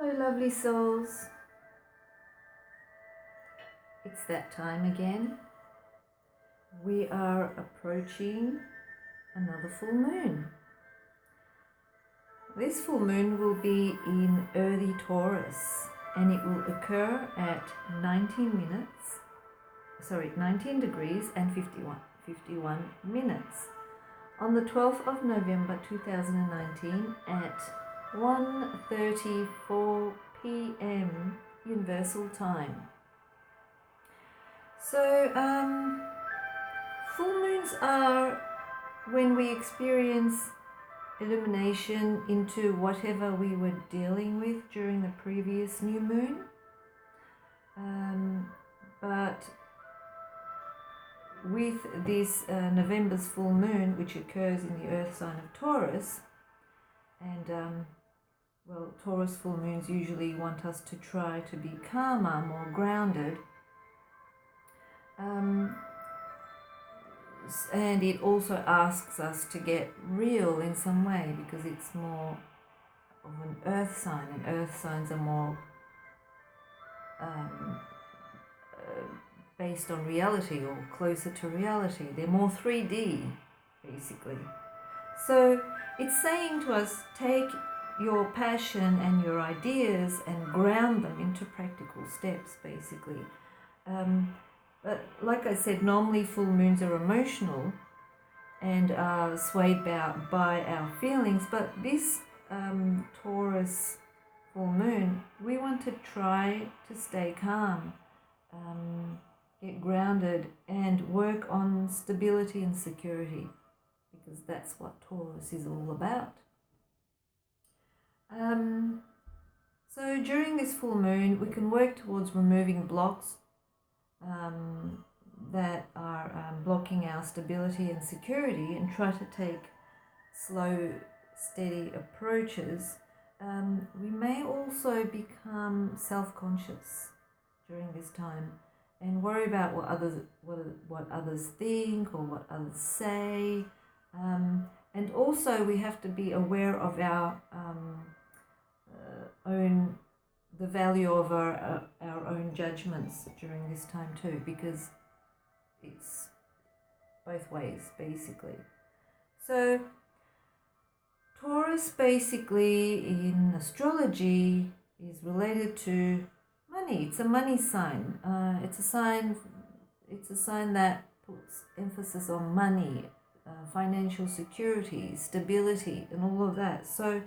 Hello, lovely souls. It's that time again. We are approaching another full moon. This full moon will be in early Taurus and it will occur at 19 degrees and 51 minutes on the 12th of November 2019 at 1:34 p.m. Universal Time. So, full moons are when we experience illumination into whatever we were dealing with during the previous new moon. But with this November's full moon, which occurs in the earth sign of Taurus, and Taurus full moons usually want us to try to be calmer, more grounded. And it also asks us to get real in some way because it's more of an earth sign, and earth signs are more based on reality or closer to reality. They're more 3D, basically. So it's saying to us, take your passion and your ideas and ground them into practical steps, basically. But like I said, normally full moons are emotional and are swayed by our feelings, but this Taurus full moon, we want to try to stay calm, get grounded and work on stability and security, because that's what Taurus is all about. So during this full moon, we can work towards removing blocks that are blocking our stability and security, and try to take slow, steady approaches. We may also become self-conscious during this time and worry about what others think or what others say. And also we have to be aware of our the value of our own judgments during this time too, because it's both ways, basically. So Taurus, basically in astrology, is related to money. It's a money sign. It's a sign that puts emphasis on money, financial security, stability, and all of that. So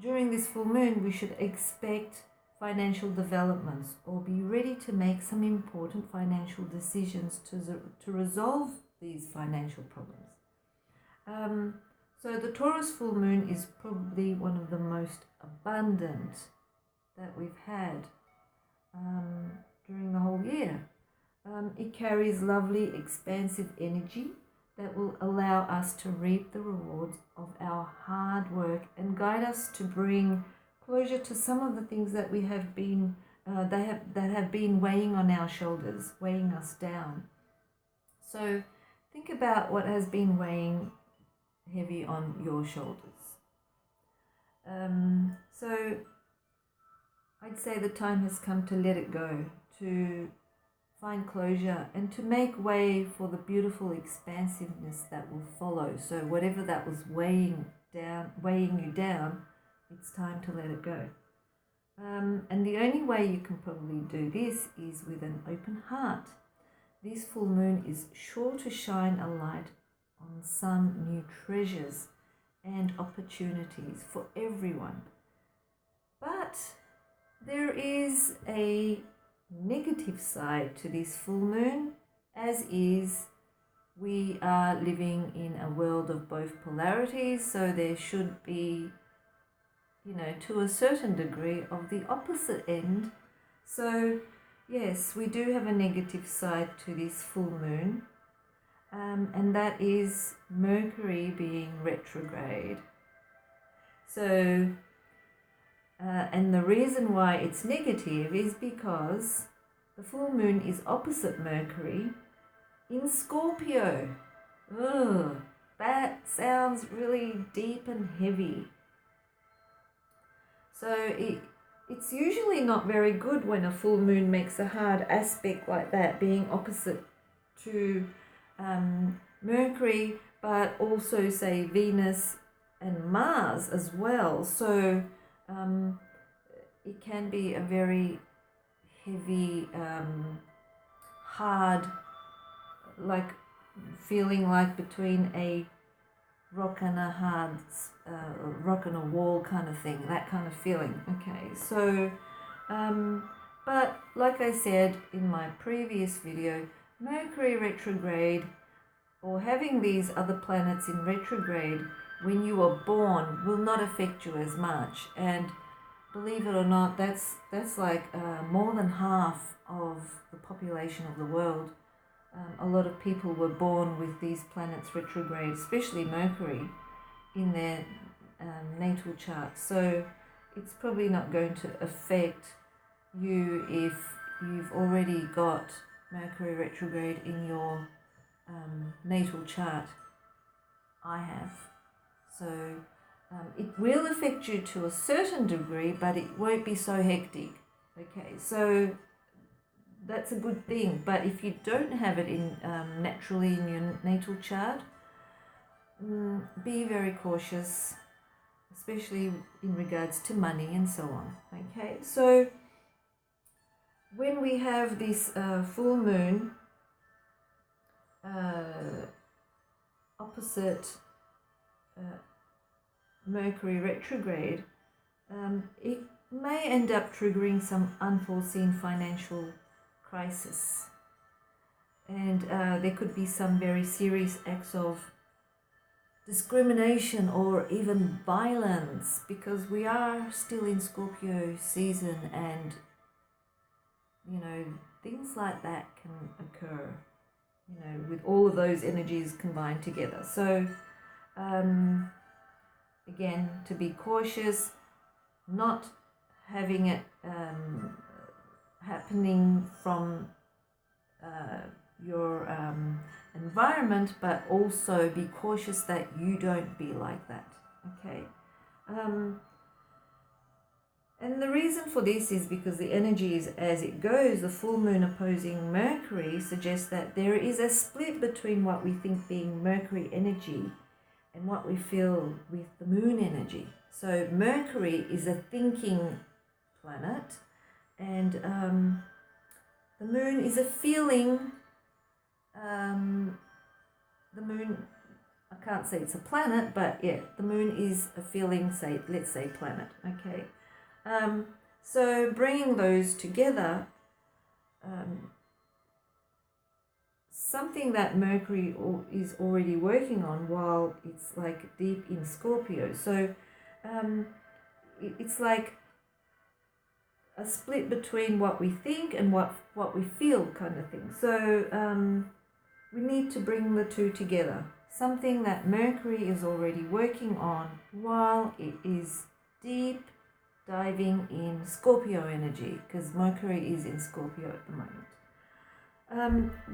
during this full moon, we should expect financial developments or be ready to make some important financial decisions to resolve these financial problems. So the Taurus full moon is probably one of the most abundant that we've had during the whole year. It carries lovely expansive energy that will allow us to reap the rewards of our hard work and guide us to bring closure to some of the things that we have been that have been weighing on our shoulders, weighing us down. So think about what has been weighing heavy on your shoulders. So I'd say the time has come to let it go, to find closure, and to make way for the beautiful expansiveness that will follow. So whatever that was weighing you down, it's time to let it go. And the only way you can probably do this is with an open heart. This full moon is sure to shine a light on some new treasures and opportunities for everyone. But there is a negative side to this full moon, as is we are living in a world of both polarities, so there should be, to a certain degree, of the opposite end. So yes, we do have a negative side to this full moon, and that is Mercury being retrograde. So and the reason why it's negative is because the full moon is opposite Mercury in Scorpio. Ugh, that sounds really deep and heavy. So it's usually not very good when a full moon makes a hard aspect like that, being opposite to Mercury, but also say Venus and Mars as well. So it can be a very heavy, hard, like feeling like between a rock and a hard, rock and a wall kind of thing, that kind of feeling. Okay, so, but like I said in my previous video, Mercury retrograde or having these other planets in retrograde when you were born will not affect you as much. And believe it or not, that's like more than half of the population of the world. A lot of people were born with these planets retrograde, especially Mercury, in their natal chart. So it's probably not going to affect you if you've already got Mercury retrograde in your natal chart. I have. So it will affect you to a certain degree, but it won't be so hectic. Okay, so that's a good thing. But if you don't have it in naturally in your natal chart, be very cautious, especially in regards to money and so on. Okay, so when we have this full moon opposite Mercury retrograde, it may end up triggering some unforeseen financial crisis, and there could be some very serious acts of discrimination or even violence, because we are still in Scorpio season, and you know, things like that can occur, you know, with all of those energies combined together. So again, to be cautious, not having it happening from your environment, but also be cautious that you don't be like that. Okay. And the reason for this is because the energy is as it goes. The full moon opposing Mercury suggests that there is a split between what we think being Mercury energy and what we feel with the moon energy. So Mercury is a thinking planet, and the moon is a feeling. The moon, I can't say it's a planet, but yeah, the moon is a feeling, say, let's say planet, okay? So bringing those together, something that Mercury is already working on while it's like deep in Scorpio. So it's like a split between what we think and what we feel kind of thing. So we need to bring the two together. Something that Mercury is already working on while it is deep diving in Scorpio energy, because Mercury is in Scorpio at the moment.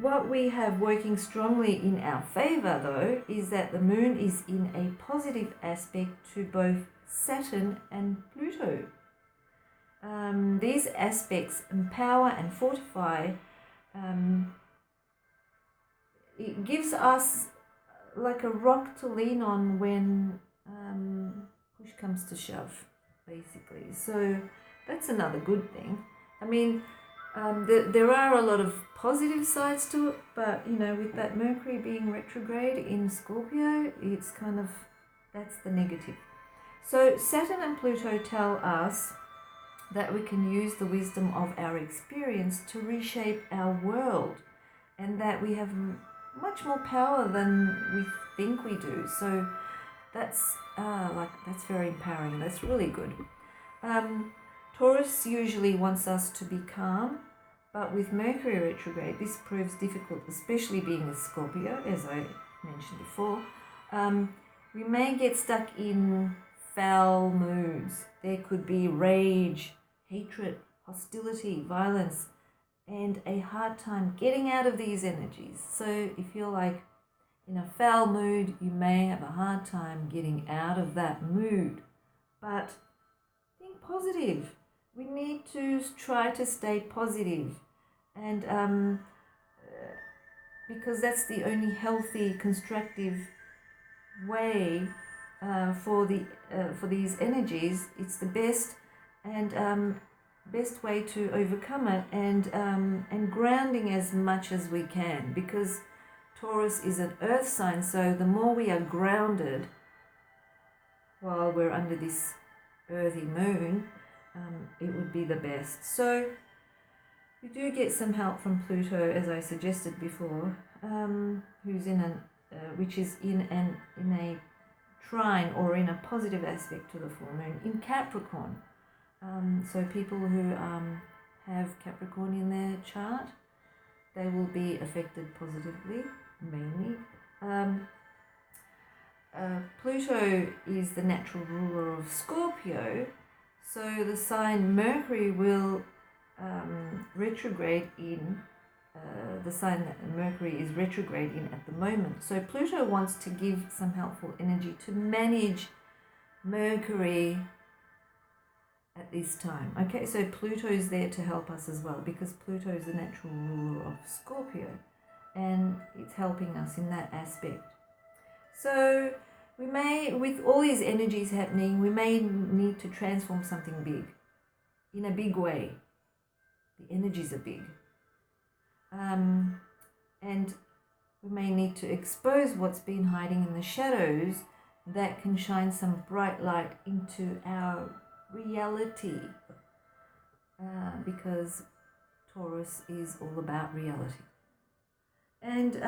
What we have working strongly in our favor, though, is that the moon is in a positive aspect to both Saturn and Pluto. These aspects empower and fortify. It gives us like a rock to lean on when push comes to shove, basically. So that's another good thing. I mean, there are a lot of positive sides to it, but you know, with that Mercury being retrograde in Scorpio, it's kind of, that's the negative. So Saturn and Pluto tell us that we can use the wisdom of our experience to reshape our world, and that we have much more power than we think we do. So that's that's very empowering. That's really good. Taurus usually wants us to be calm, but with Mercury retrograde, this proves difficult, especially being a Scorpio, as I mentioned before. We may get stuck in foul moods. There could be rage, hatred, hostility, violence, and a hard time getting out of these energies. So if you're like in a foul mood, you may have a hard time getting out of that mood. But think positive. We need to try to stay positive, and because that's the only healthy, constructive way for these energies. It's the best and best way to overcome it, and grounding as much as we can, because Taurus is an earth sign, so the more we are grounded while we're under this earthy moon, it would be the best. So we do get some help from Pluto, as I suggested before, who's in which is in a trine or in a positive aspect to the full moon in Capricorn. So people who have Capricorn in their chart, they will be affected positively, mainly. Pluto is the natural ruler of Scorpio, so the sign Mercury will retrograde in the sign that Mercury is retrograde in at the moment. So Pluto wants to give some helpful energy to manage Mercury at this time. Okay, so Pluto is there to help us as well, because Pluto is the natural ruler of Scorpio, and it's helping us in that aspect. So we may, with all these energies happening, we may need to transform something big, in a big way. The energies are big. And we may need to expose what's been hiding in the shadows that can shine some bright light into our reality, because Taurus is all about reality. And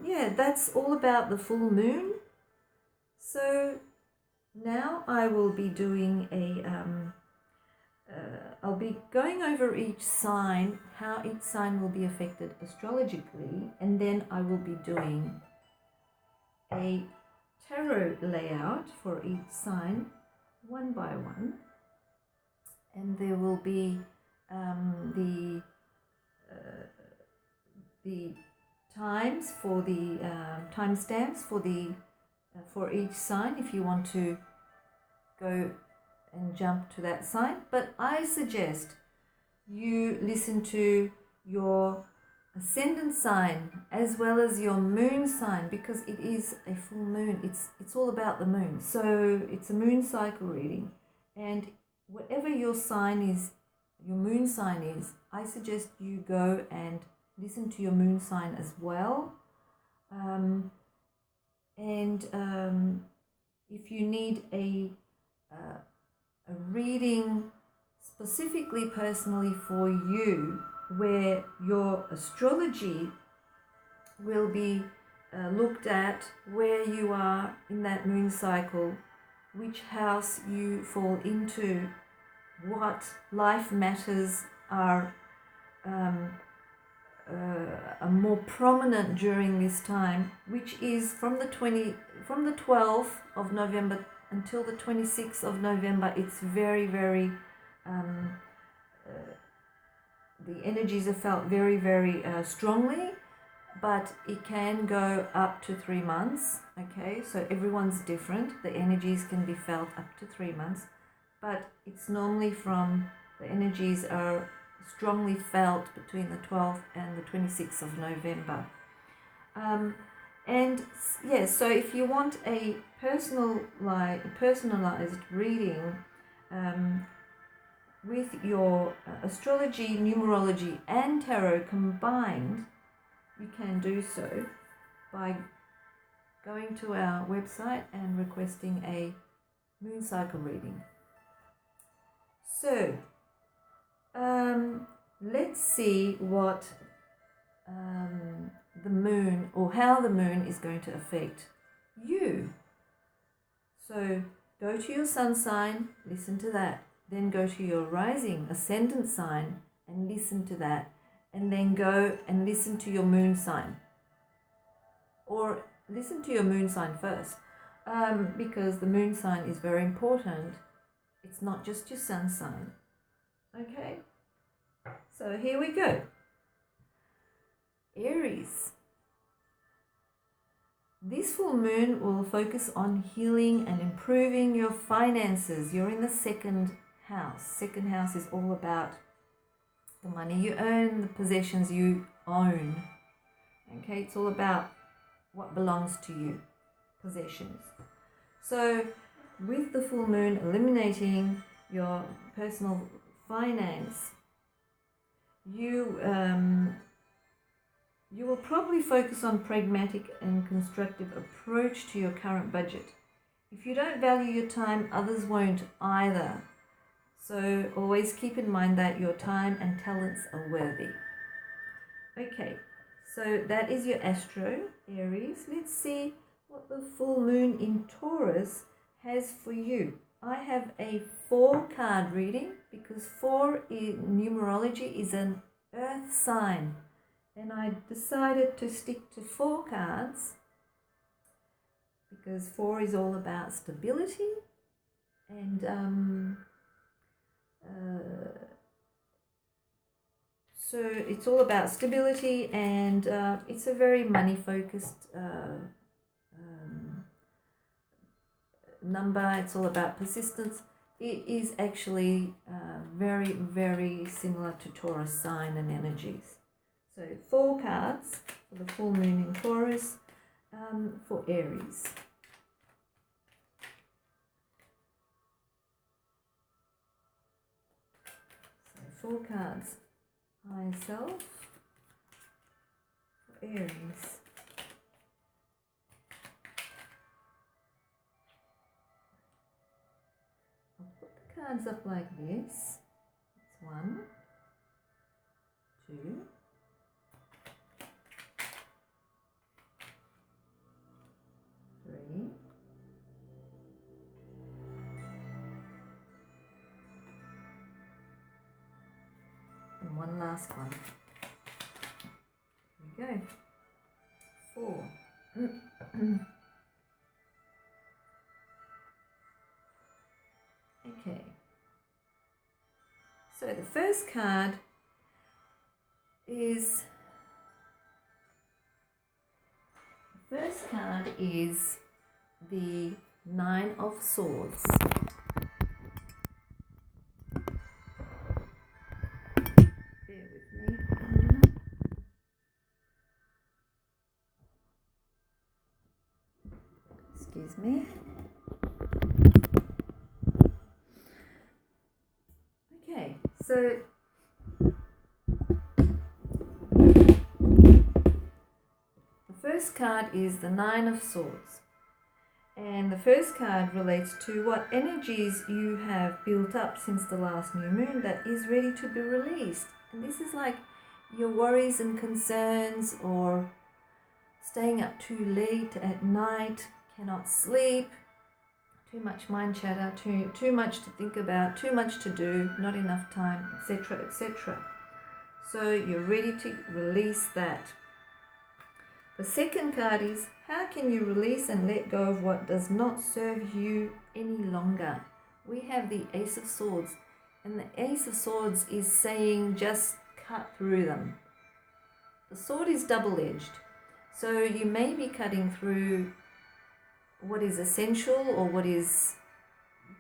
yeah, that's all about the full moon. So now I will be doing I'll be going over each sign, how each sign will be affected astrologically, and then I will be doing a tarot layout for each sign, one by one, and there will be the times for the timestamps for each sign if you want to go and jump to that sign. But I suggest you listen to your ascendant sign as well as your moon sign, because it is a full moon. It's all about the moon. So it's a moon cycle reading, and whatever your sign is, your moon sign is, I suggest you go and listen to your moon sign as well. If you need a reading specifically personally for you, where your astrology will be looked at, where you are in that moon cycle, which house you fall into, what life matters are more prominent during this time, which is from the 12th of November until the 26th of November. It's very, very the energies are felt very, very strongly, but it can go up to 3 months. Okay, so everyone's different. The energies can be felt up to 3 months, but it's normally from, the energies are strongly felt between the 12th and the 26th of November. And yeah, so if you want a personalized reading with your astrology, numerology and tarot combined, you can do so by going to our website and requesting a moon cycle reading. So let's see what the moon, or how the moon is going to affect you. So go to your sun sign, listen to that. Then go to your rising ascendant sign and listen to that. And then go and listen to your moon sign. Or listen to your moon sign first, because the moon sign is very important. It's not just your sun sign. Okay? So here we go. Aries. This full moon will focus on healing and improving your finances. You're in the second house. Second house is all about the money you earn, the possessions you own. Okay, it's all about what belongs to you, possessions. So with the full moon eliminating your personal finance, you will probably focus on pragmatic and constructive approach to your current budget. If you don't value your time, others won't either. So always keep in mind that your time and talents are worthy. Okay, so that is your Astro, Aries. Let's see what the full moon in Taurus has for you. I have a 4-card reading because 4 in numerology is an earth sign. And I decided to stick to 4 cards because 4 is all about stability and so it's all about stability and it's a very money focused number. It's all about persistence. It is actually very, very similar to Taurus sign and energies. So 4 cards for the full moon in Taurus for Aries. So 4 cards. Higher self for Aries. I'll put the cards up like this. It's 1, 2, 3, and one last one. Here we go. 4. Okay. So the first card is the 9 of Swords. Bear with me. Excuse me. Okay, so the first card is the 9 of Swords. And the first card relates to what energies you have built up since the last new moon that is ready to be released. And this is like your worries and concerns, or staying up too late at night, cannot sleep, too much mind chatter, too much to think about, too much to do, not enough time, etc., etc. So you're ready to release that. The second card is, how can you release and let go of what does not serve you any longer? We have the Ace of Swords, and the Ace of Swords is saying just cut through them. The sword is double-edged, so you may be cutting through what is essential or what is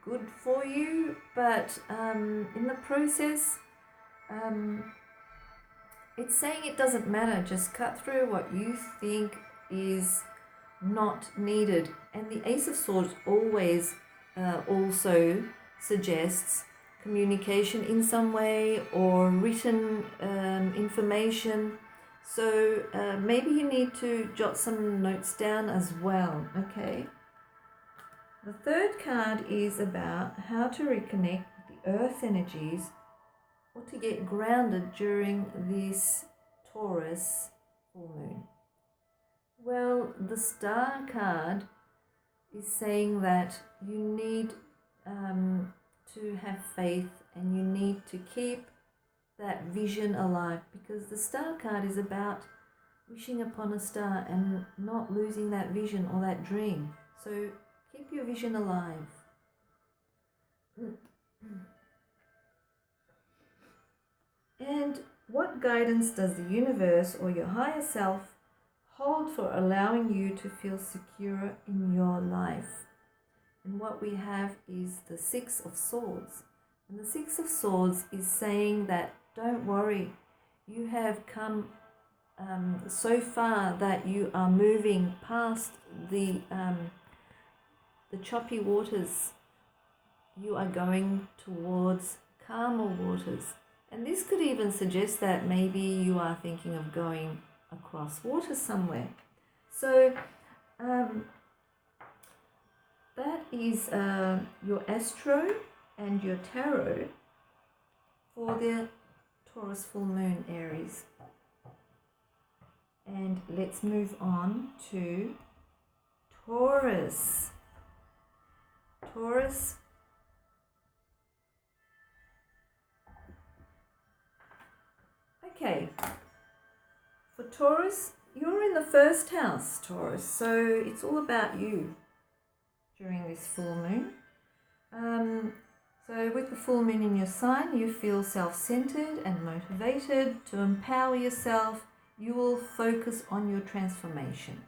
good for you, but in the process, it's saying it doesn't matter, just cut through what you think is not needed. And the Ace of Swords always also suggests communication in some way or written information. So maybe you need to jot some notes down as well, okay? The third card is about how to reconnect with the earth energies or to get grounded during this Taurus full moon. Well, the Star card is saying that you need to have faith and you need to keep that vision alive, because the Star card is about wishing upon a star and not losing that vision or that dream. So keep your vision alive. And what guidance does the universe or your higher self hold for allowing you to feel secure in your life? And what we have is the 6 of Swords. And the Six of Swords is saying that don't worry, you have come so far that you are moving past the choppy waters. You are going towards calmer waters. And this could even suggest that maybe you are thinking of going across water somewhere. So that is your Astro and your Tarot for the Taurus full moon, Aries. And let's move on to Taurus. Taurus. Okay, for Taurus, you're in the first house, Taurus, so it's all about you during this full moon. So with the full moon in your sign, you feel self-centered and motivated to empower yourself. You will focus on your transformation.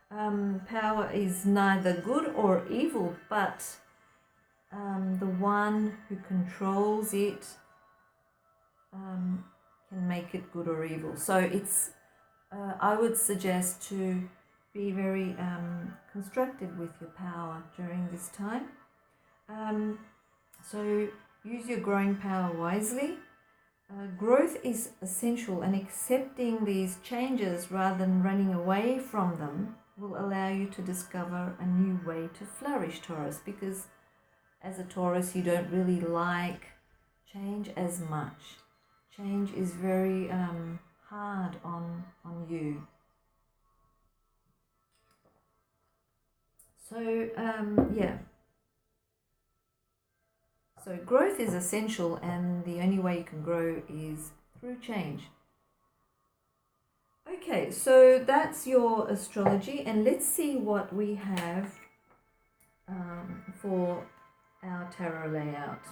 Power is neither good or evil, but the one who controls it can make it good or evil. So it's, I would suggest to be very constructive with your power during this time. So use your growing power wisely. Growth is essential, and accepting these changes rather than running away from them will allow you to discover a new way to flourish, Taurus, because as a Taurus you don't really like change as much. Change is very hard on you. So yeah. So growth is essential, and the only way you can grow is through change. Okay, so that's your astrology, and let's see what we have for our tarot layout.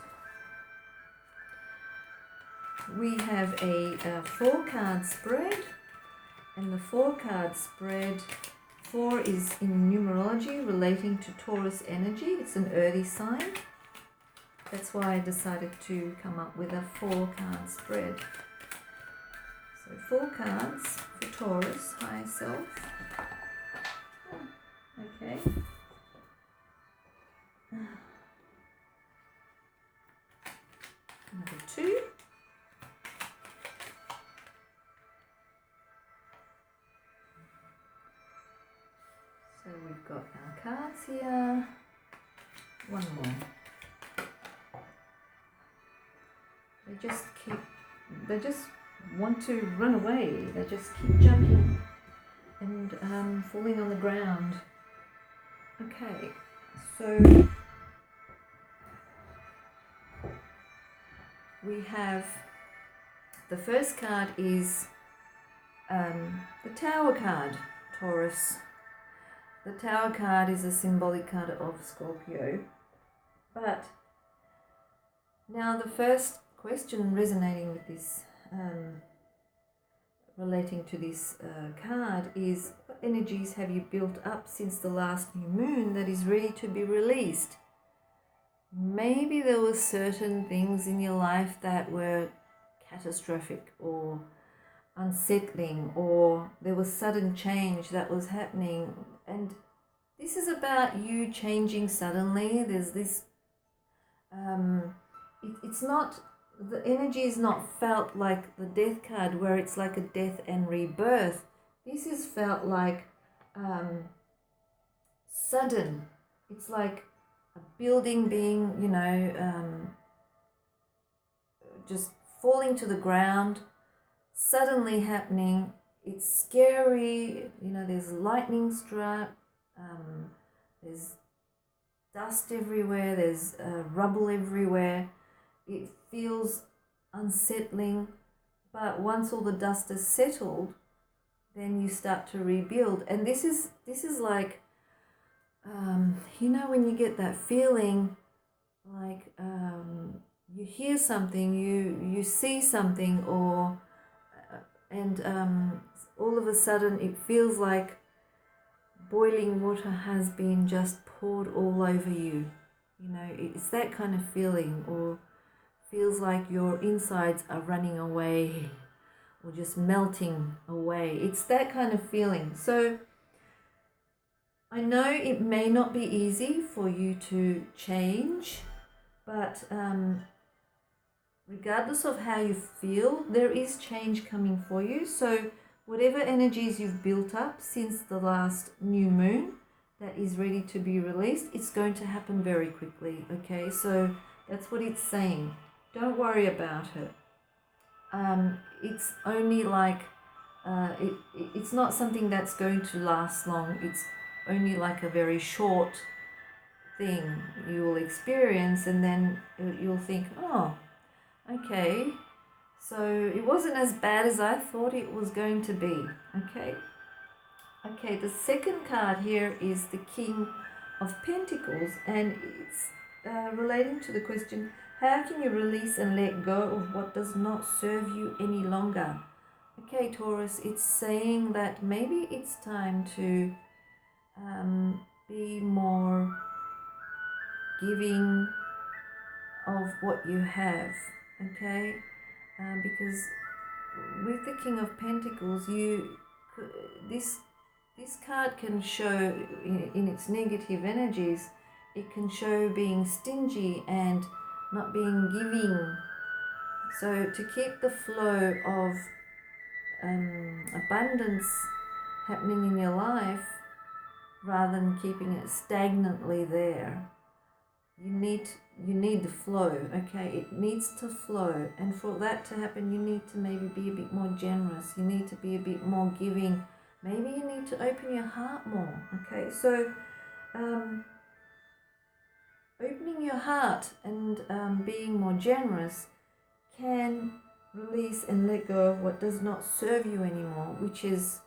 We have a 4-card spread, and the 4-card spread, 4 is in numerology relating to Taurus energy. It's an earthy sign. That's why I decided to come up with a 4-card spread. So 4 cards for Taurus, higher self. Okay. Number 2. So we've got our cards here. One more. They just want to run away. They just keep jumping and falling on the ground. Okay, so we have the first card is the Tower card, Taurus. The Tower card is a symbolic card of Scorpio. But now the first question resonating with this, relating to this card is, what energies have you built up since the last new moon that is ready to be released? Maybe there were certain things in your life that were catastrophic or unsettling, or there was sudden change that was happening, and this is about you changing suddenly. There's this it's not, the energy is not felt like the Death card where it's like a death and rebirth. This is felt like sudden. It's like a building being, just falling to the ground, suddenly happening. It's scary, there's lightning struck, there's dust everywhere, there's rubble everywhere. It feels unsettling, but once all the dust is settled, then you start to rebuild. And this is like, when you get that feeling like you hear something, you see something, or and all of a sudden it feels like boiling water has been just poured all over you. It's that kind of feeling. Or feels like your insides are running away or just melting away. It's that kind of feeling. So I know it may not be easy for you to change, but regardless of how you feel, there is change coming for you. So whatever energies you've built up since the last new moon that is ready to be released, it's going to happen very quickly, okay? So that's what it's saying. Don't worry about it. It's only like, it's not something that's going to last long. It's only like a very short thing you will experience, and then you'll think, oh, okay, so it wasn't as bad as I thought it was going to be, okay? Okay, the second card here is the King of Pentacles, and it's relating to the question, how can you release and let go of what does not serve you any longer? Okay, Taurus, it's saying that maybe it's time to be more giving of what you have, okay? Because with the King of Pentacles, this card can show in its negative energies, it can show being stingy and not being giving. So to keep the flow of abundance happening in your life, rather than keeping it stagnantly there, you need the flow, okay? It needs to flow, and for that to happen, you need to maybe be a bit more generous. You need to be a bit more giving. Maybe you need to open your heart more, okay? So opening your heart and being more generous can release and let go of what does not serve you anymore, which is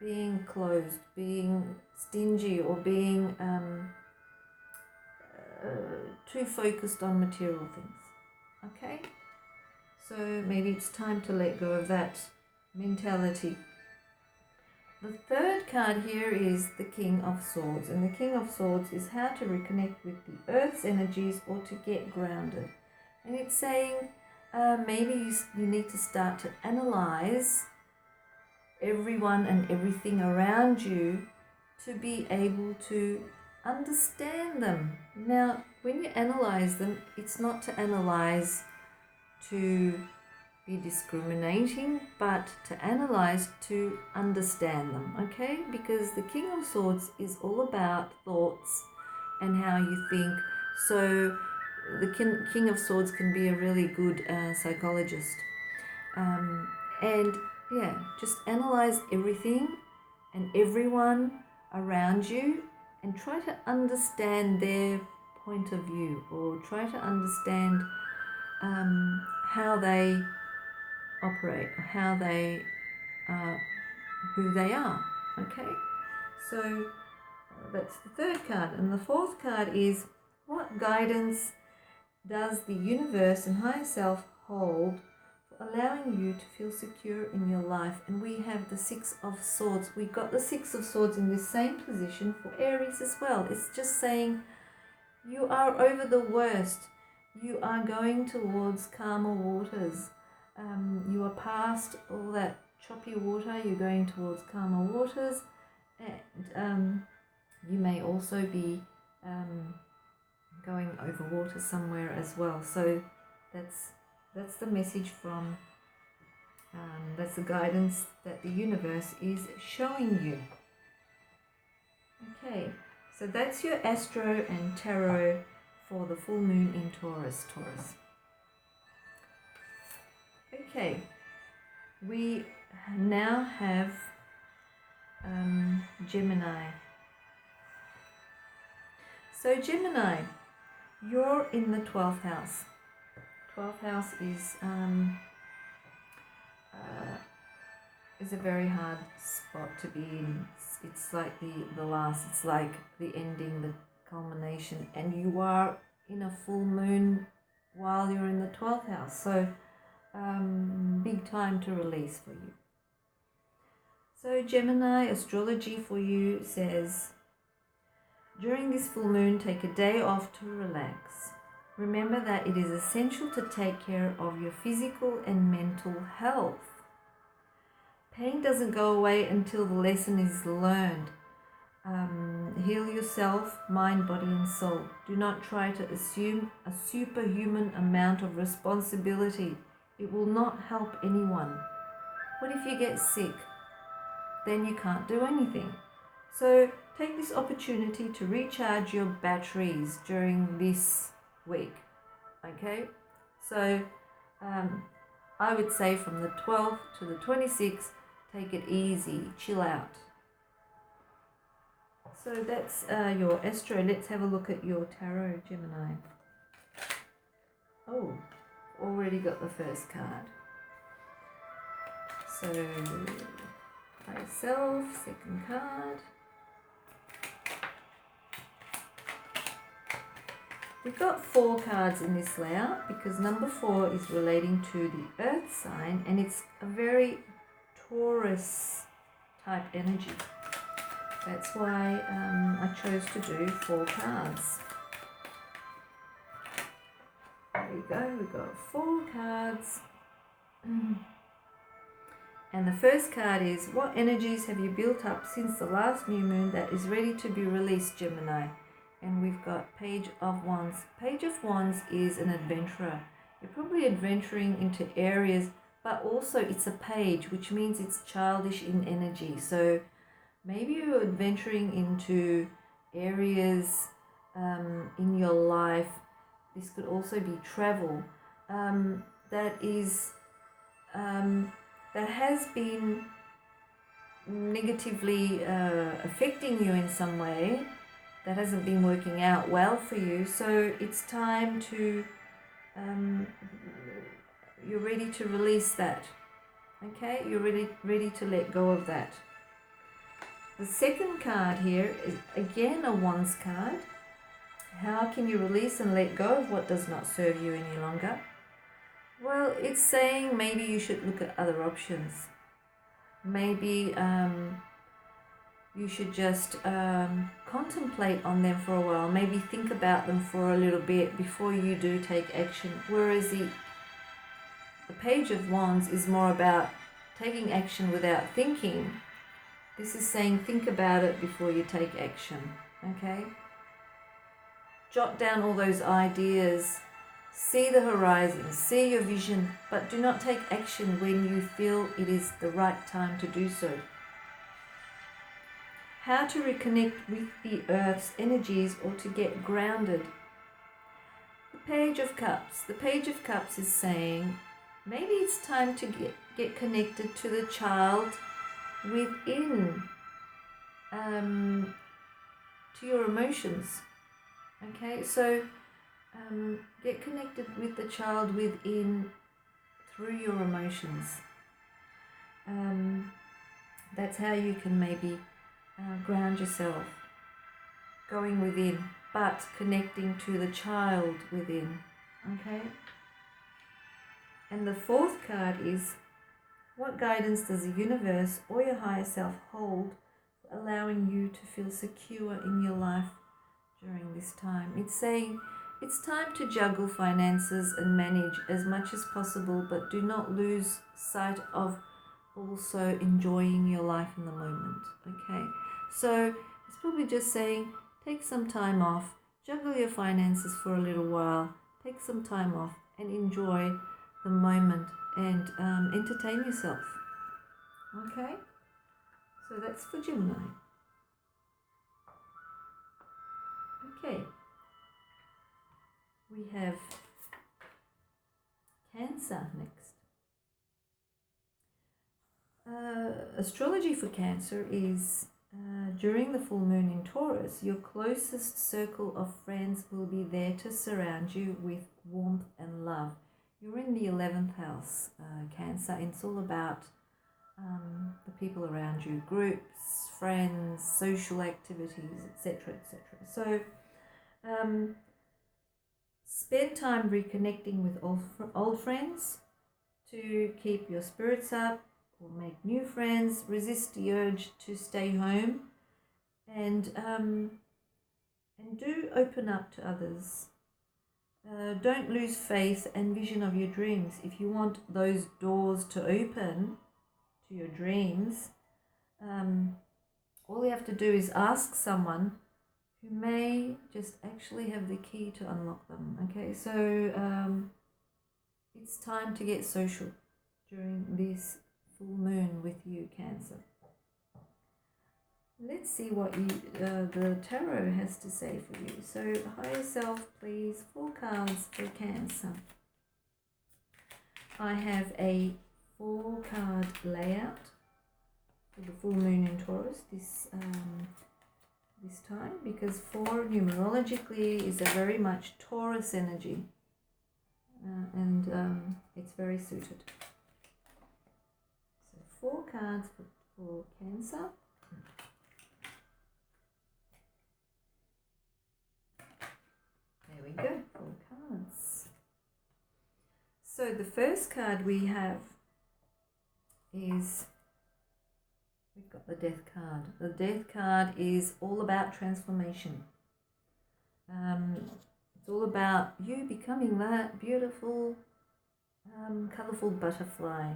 being closed, being stingy, or being too focused on material things, okay? So maybe it's time to let go of that mentality. The third card here is the King of Swords, and the King of Swords is how to reconnect with the Earth's energies or to get grounded. And it's saying maybe you need to start to analyze everyone and everything around you to be able to understand them. Now, when you analyze them, it's not to analyze to be discriminating, but to analyze to understand them, okay? Because the King of Swords is all about thoughts and how you think. So the King of Swords can be a really good psychologist. And yeah, just analyze everything and everyone around you and try to understand their point of view, or try to understand how they operate, how they who they are, okay? So that's the third card. And the fourth card is, what guidance does the universe and higher self hold for allowing you to feel secure in your life? And we have the Six of Swords. We got the Six of Swords in the same position for Aries as well. It's just saying you are over the worst. You are going towards calmer waters. You are past all that choppy water. You're going towards calmer waters, and you may also be going over water somewhere as well. So that's the message from, that's the guidance that the universe is showing you. Okay, so that's your Astro and Tarot for the full moon in Taurus. Okay, we now have Gemini. So Gemini, you're in the 12th house. 12th house is a very hard spot to be in. It's like the last, it's like the ending, the culmination, and you are in a full moon while you're in the 12th house. So big time to release for you. So Gemini, astrology for you says, during this full moon, take a day off to relax. Remember that it is essential to take care of your physical and mental health. Pain doesn't go away until the lesson is learned. Heal yourself, mind, body and soul. Do not try to assume a superhuman amount of responsibility. It will not help anyone. What if you get sick? Then you can't do anything. So take this opportunity to recharge your batteries during this week. Okay? So I would say from the 12th to the 26th, take it easy, chill out. So that's your Astro. Let's have a look at your Tarot, Gemini. Oh, already got the first card. So, by yourself, second card. We've got 4 cards in this layout because number 4 is relating to the Earth sign and it's a very Taurus type energy. That's why I chose to do 4 cards. There we go, we've got 4 cards. And the first card is, what energies have you built up since the last new moon that is ready to be released, Gemini? And we've got Page of Wands. Page of Wands is an adventurer. You're probably adventuring into areas, but also it's a page, which means it's childish in energy. So maybe you're adventuring into areas in your life. This could also be travel that has been negatively affecting you in some way, that hasn't been working out well for you. So it's time to, you're ready to release that. Okay, you're ready to let go of that. The second card here is again a Wands card. How can you release and let go of what does not serve you any longer? Well, it's saying maybe you should look at other options. Maybe you should just contemplate on them for a while. Maybe think about them for a little bit before you do take action. Whereas the Page of Wands is more about taking action without thinking. This is saying think about it before you take action, okay? Jot down all those ideas, see the horizon, see your vision, but do not take action when you feel it is the right time to do so. How to reconnect with the Earth's energies or to get grounded. The Page of Cups. The Page of Cups is saying maybe it's time to get connected to the child within, to your emotions. Okay, so get connected with the child within through your emotions. That's how you can maybe ground yourself, going within, but connecting to the child within. Okay. And the fourth card is, what guidance does the universe or your higher self hold for allowing you to feel secure in your life during this time? It's saying it's time to juggle finances and manage as much as possible, but do not lose sight of also enjoying your life in the moment. Okay, so it's probably just saying take some time off, juggle your finances for a little while, take some time off and enjoy the moment and entertain yourself. Okay, so that's for Gemini. Okay, we have Cancer next. Astrology for Cancer is during the full moon in Taurus, your closest circle of friends will be there to surround you with warmth and love. You're in the 11th house, Cancer. It's all about the people around you, groups, friends, social activities, etc., etc. So spend time reconnecting with old friends to keep your spirits up or make new friends. Resist the urge to stay home and do open up to others. Don't lose faith and vision of your dreams. If you want those doors to open to your dreams, all you have to do is ask someone who may just actually have the key to unlock them. Okay, so it's time to get social during this full moon with you, Cancer. Let's see what the tarot has to say for you. So, higher self, please, 4 cards for Cancer. I have a 4-card layout for the full moon in Taurus this time, because 4 numerologically is a very much Taurus energy, and it's very suited. So 4 cards for Cancer. There we go, 4 cards. So the first card we have is, we've got the Death card. The Death card is all about transformation. It's all about you becoming that beautiful, colourful butterfly.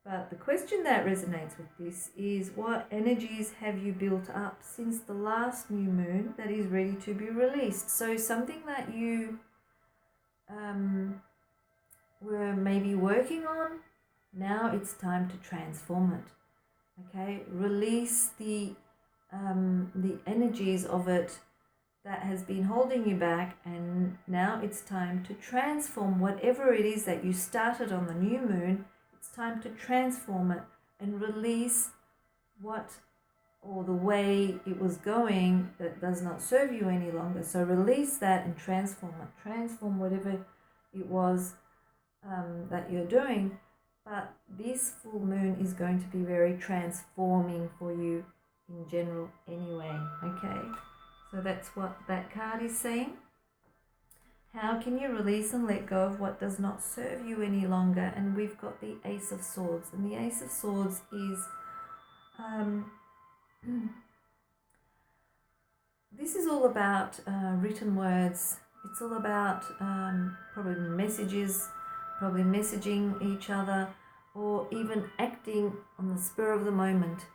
But the question that resonates with this is, what energies have you built up since the last new moon that is ready to be released? So something that you were maybe working on, now it's time to transform it. Okay, release the energies of it that has been holding you back, and now it's time to transform whatever it is that you started on the new moon. It's time to transform it and release or the way it was going that does not serve you any longer. So release that and transform it. Transform whatever it was that you're doing. But this full moon is going to be very transforming for you in general anyway. Okay, so that's what that card is saying. How can you release and let go of what does not serve you any longer? And we've got the Ace of Swords. And the Ace of Swords is, this is all about written words. It's all about probably messages, probably messaging each other, or even acting on the spur of the moment.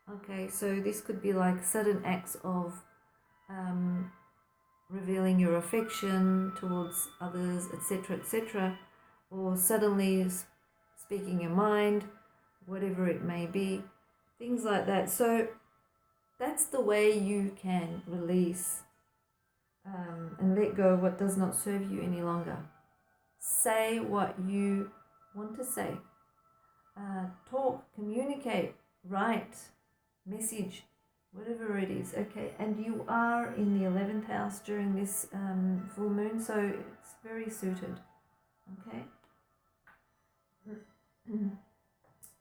Okay, so this could be like sudden acts of revealing your affection towards others, etc., or suddenly speaking your mind, whatever it may be, things like that. So that's the way you can release and let go of what does not serve you any longer. Say what you want to say. Talk, communicate, write, message, whatever it is. Okay, and you are in the 11th house during this full moon, so it's very suited. Okay.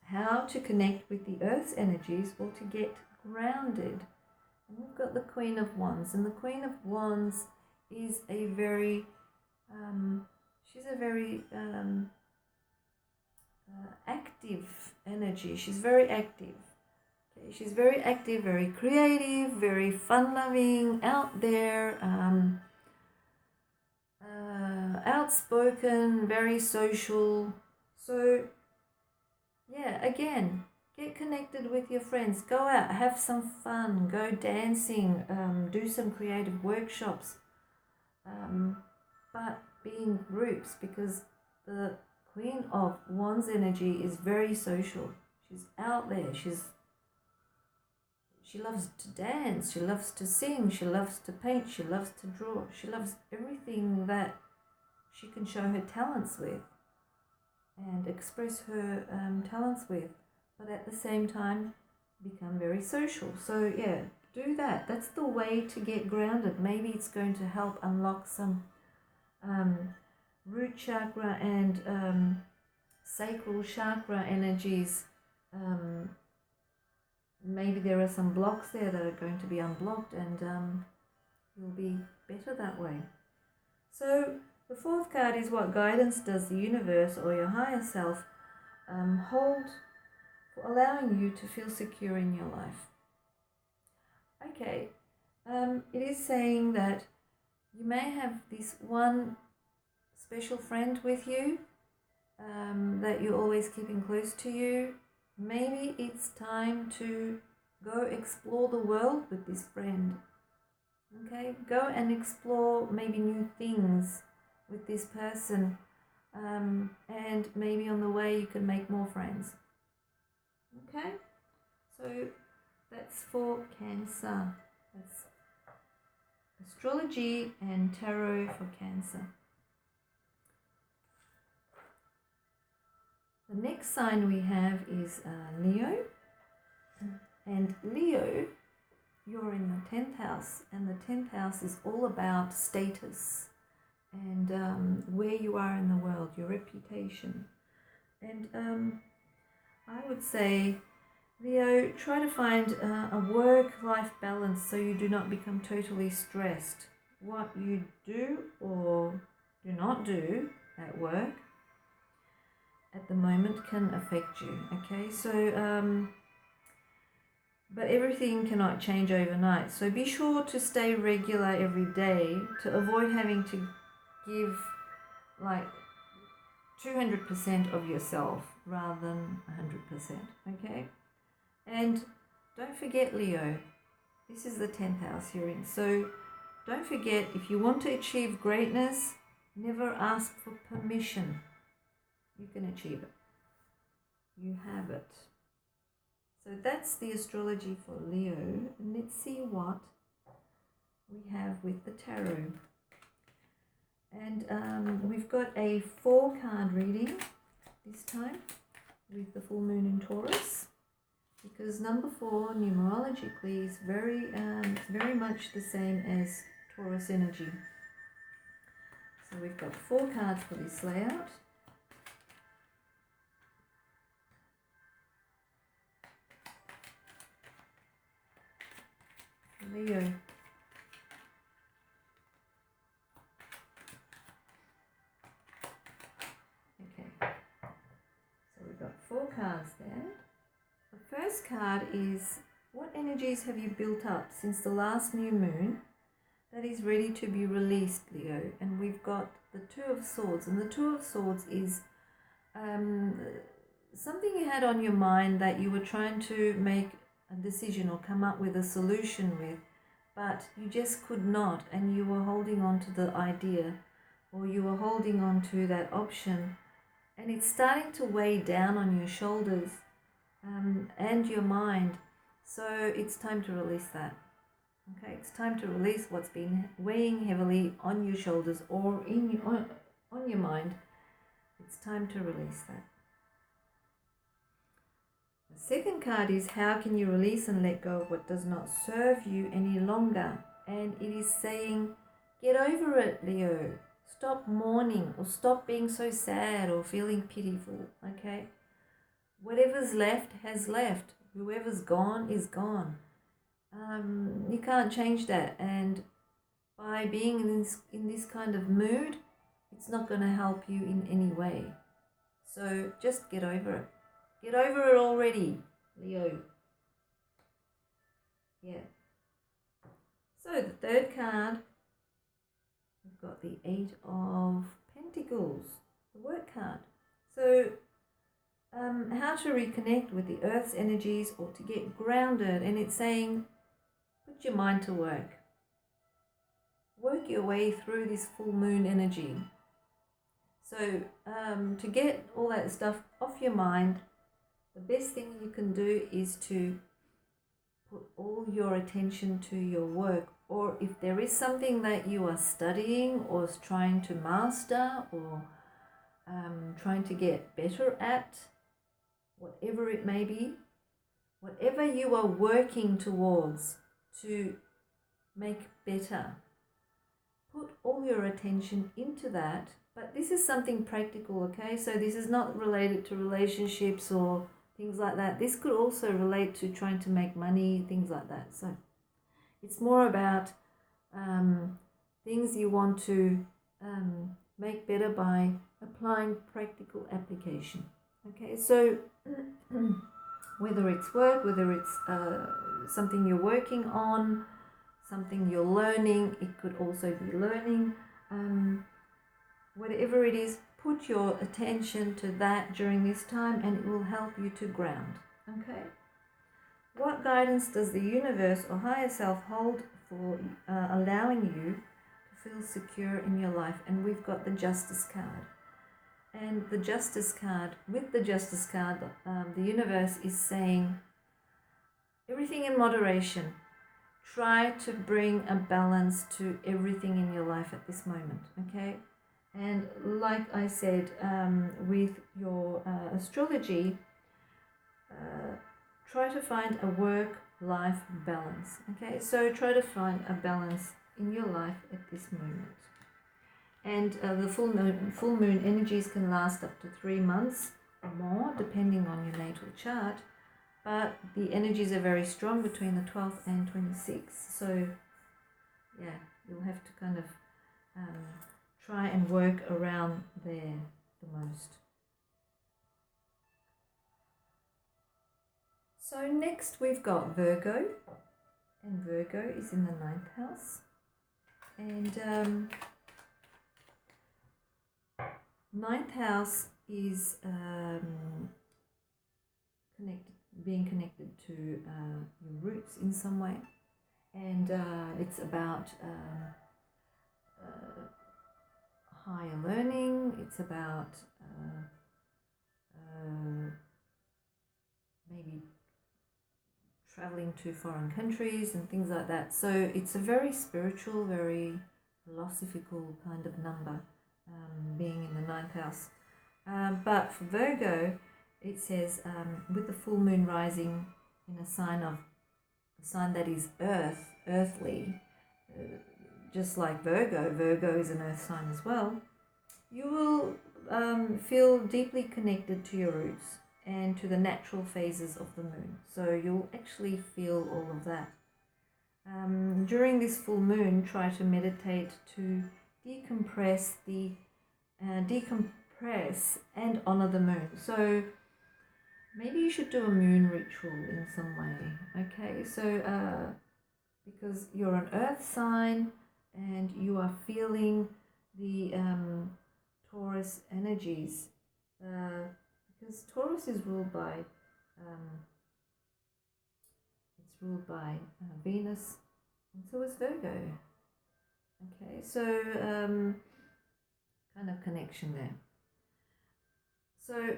How to connect with the Earth's energies or to get grounded. And we've got the Queen of Wands, and the Queen of Wands is a very she's a very active energy. She's very active. Okay, she's very active, very creative, very fun-loving, out there, outspoken, very social. So yeah, again, get connected with your friends. Go out, have some fun, go dancing, do some creative workshops, but be in groups, because the Queen of Wands energy is very social. She's out there. She loves to dance. She loves to sing. She loves to paint. She loves to draw. She loves everything that she can show her talents with and express her talents with, but at the same time become very social. So yeah, do that. That's the way to get grounded. Maybe it's going to help unlock some root chakra and sacral chakra energies. Maybe there are some blocks there that are going to be unblocked, and you'll be better that way. So the 4th card is, what guidance does the universe or your higher self hold for allowing you to feel secure in your life? Okay, it is saying that you may have this one special friend with you that you're always keeping close to you. Maybe it's time to go explore the world with this friend. Okay, go and explore maybe new things with this person, and maybe on the way you can make more friends. Okay, so that's for Cancer. That's astrology and tarot for Cancer. The next sign we have is Leo, and Leo, you're in the 10th house, and the 10th house is all about status and where you are in the world, your reputation. And I would say, Leo, try to find a work-life balance so you do not become totally stressed. What you do or do not do at work at the moment can affect you, okay? So, but everything cannot change overnight. So be sure to stay regular every day to avoid having to give like 200% of yourself rather than 100%, okay? And don't forget, Leo, this is the 10th house you're in. So don't forget, if you want to achieve greatness, never ask for permission. You can achieve it. You have it. So that's the astrology for Leo. And let's see what we have with the tarot. And we've got a 4-card reading this time with the full moon in Taurus, because number 4 numerologically is very much the same as Taurus energy. So we've got 4 cards for this layout. Leo. Okay, so we've got 4 cards there. The first card is, what energies have you built up since the last new moon that is ready to be released, Leo? And we've got the 2 of Swords, and the 2 of Swords is something you had on your mind that you were trying to make a decision or come up with a solution with, but you just could not, and you were holding on to the idea, or you were holding on to that option, and it's starting to weigh down on your shoulders and your mind. So it's time to release that. Okay, it's time to release what's been weighing heavily on your shoulders or on your mind. It's time to release that. The second card is, how can you release and let go of what does not serve you any longer? And it is saying, get over it, Leo. Stop mourning, or stop being so sad or feeling pitiful, okay? Whatever's left has left. Whoever's gone is gone. You can't change that, and by being in this kind of mood, it's not going to help you in any way. So just get over it. Get over it already, Leo. Yeah. So the third card, we've got the 8 of Pentacles, the work card. So how to reconnect with the Earth's energies or to get grounded, and it's saying, put your mind to work. Work your way through this full moon energy. So to get all that stuff off your mind, the best thing you can do is to put all your attention to your work, or if there is something that you are studying or trying to master or trying to get better at, whatever it may be, whatever you are working towards to make better, put all your attention into that. But this is something practical, okay? So this is not related to relationships or things like that. This could also relate to trying to make money, things like that. So it's more about things you want to make better by applying practical application. Okay, so whether it's work, whether it's something you're working on, something you're learning, it could also be learning. whatever it is, put your attention to that during this time and it will help you to ground. Okay? What guidance does the universe or higher self hold for allowing you to feel secure in your life? And we've got the Justice card. And the Justice card, with the Justice card, the universe is saying everything in moderation. Try to bring a balance to everything in your life at this moment, okay? And like I said, with your astrology, try to find a work-life balance, okay? So try to find a balance in your life at this moment. And the full moon energies can last up to 3 months or more, depending on your natal chart. But the energies are very strong between the 12th and 26th. So, yeah, you'll have to kind of try and work around there the most. So next we've got Virgo. And Virgo is in the 9th house. And 9th house is being connected to your roots in some way, and it's about higher learning. It's about maybe traveling to foreign countries and things like that. So it's a very spiritual, very philosophical kind of number, being in the 9th house. But for Virgo, it says with the full moon rising in a sign that is earthly, just like Virgo is an earth sign as well, you will feel deeply connected to your roots and to the natural phases of the moon. So you'll actually feel all of that. During this full moon, try to meditate to decompress and honor the moon. So maybe you should do a moon ritual in some way, okay? So, because you're an earth sign and you are feeling the Taurus energies, because Taurus is ruled by, Venus, and so is Virgo. Okay, so kind of connection there. So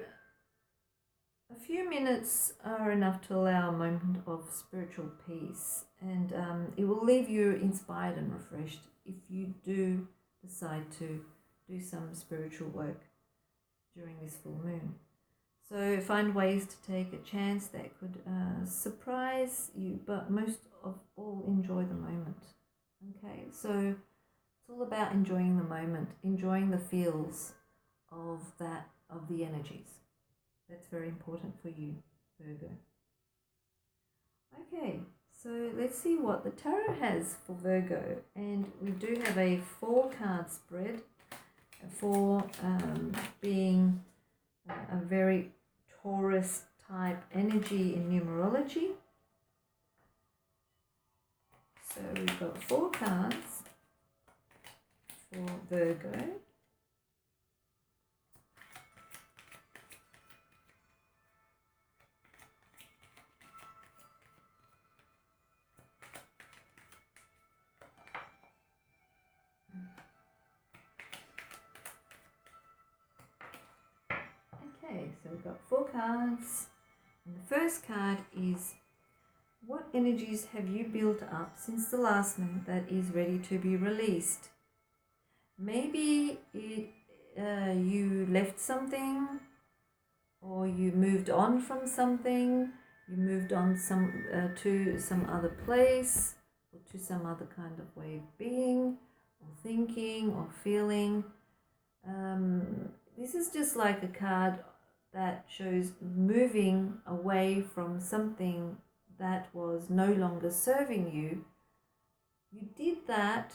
a few minutes are enough to allow a moment of spiritual peace, and it will leave you inspired and refreshed if you do decide to do some spiritual work during this full moon. So find ways to take a chance that could surprise you, but most of all, enjoy the moment. Okay, so it's all about enjoying the moment, enjoying the feels of the energies. That's very important for you, Virgo. Okay, so let's see what the tarot has for Virgo. And we do have a 4-card spread for being a very Taurus type energy in numerology. So we've got 4 cards for Virgo. Okay, so we've got 4 cards, and the first card is, what energies have you built up since the last moon that is ready to be released? Maybe you left something, or you moved on from something, you moved on to some other place, or to some other kind of way of being, or thinking, or feeling. This is just like a card that shows moving away from something that was no longer serving you. You did that,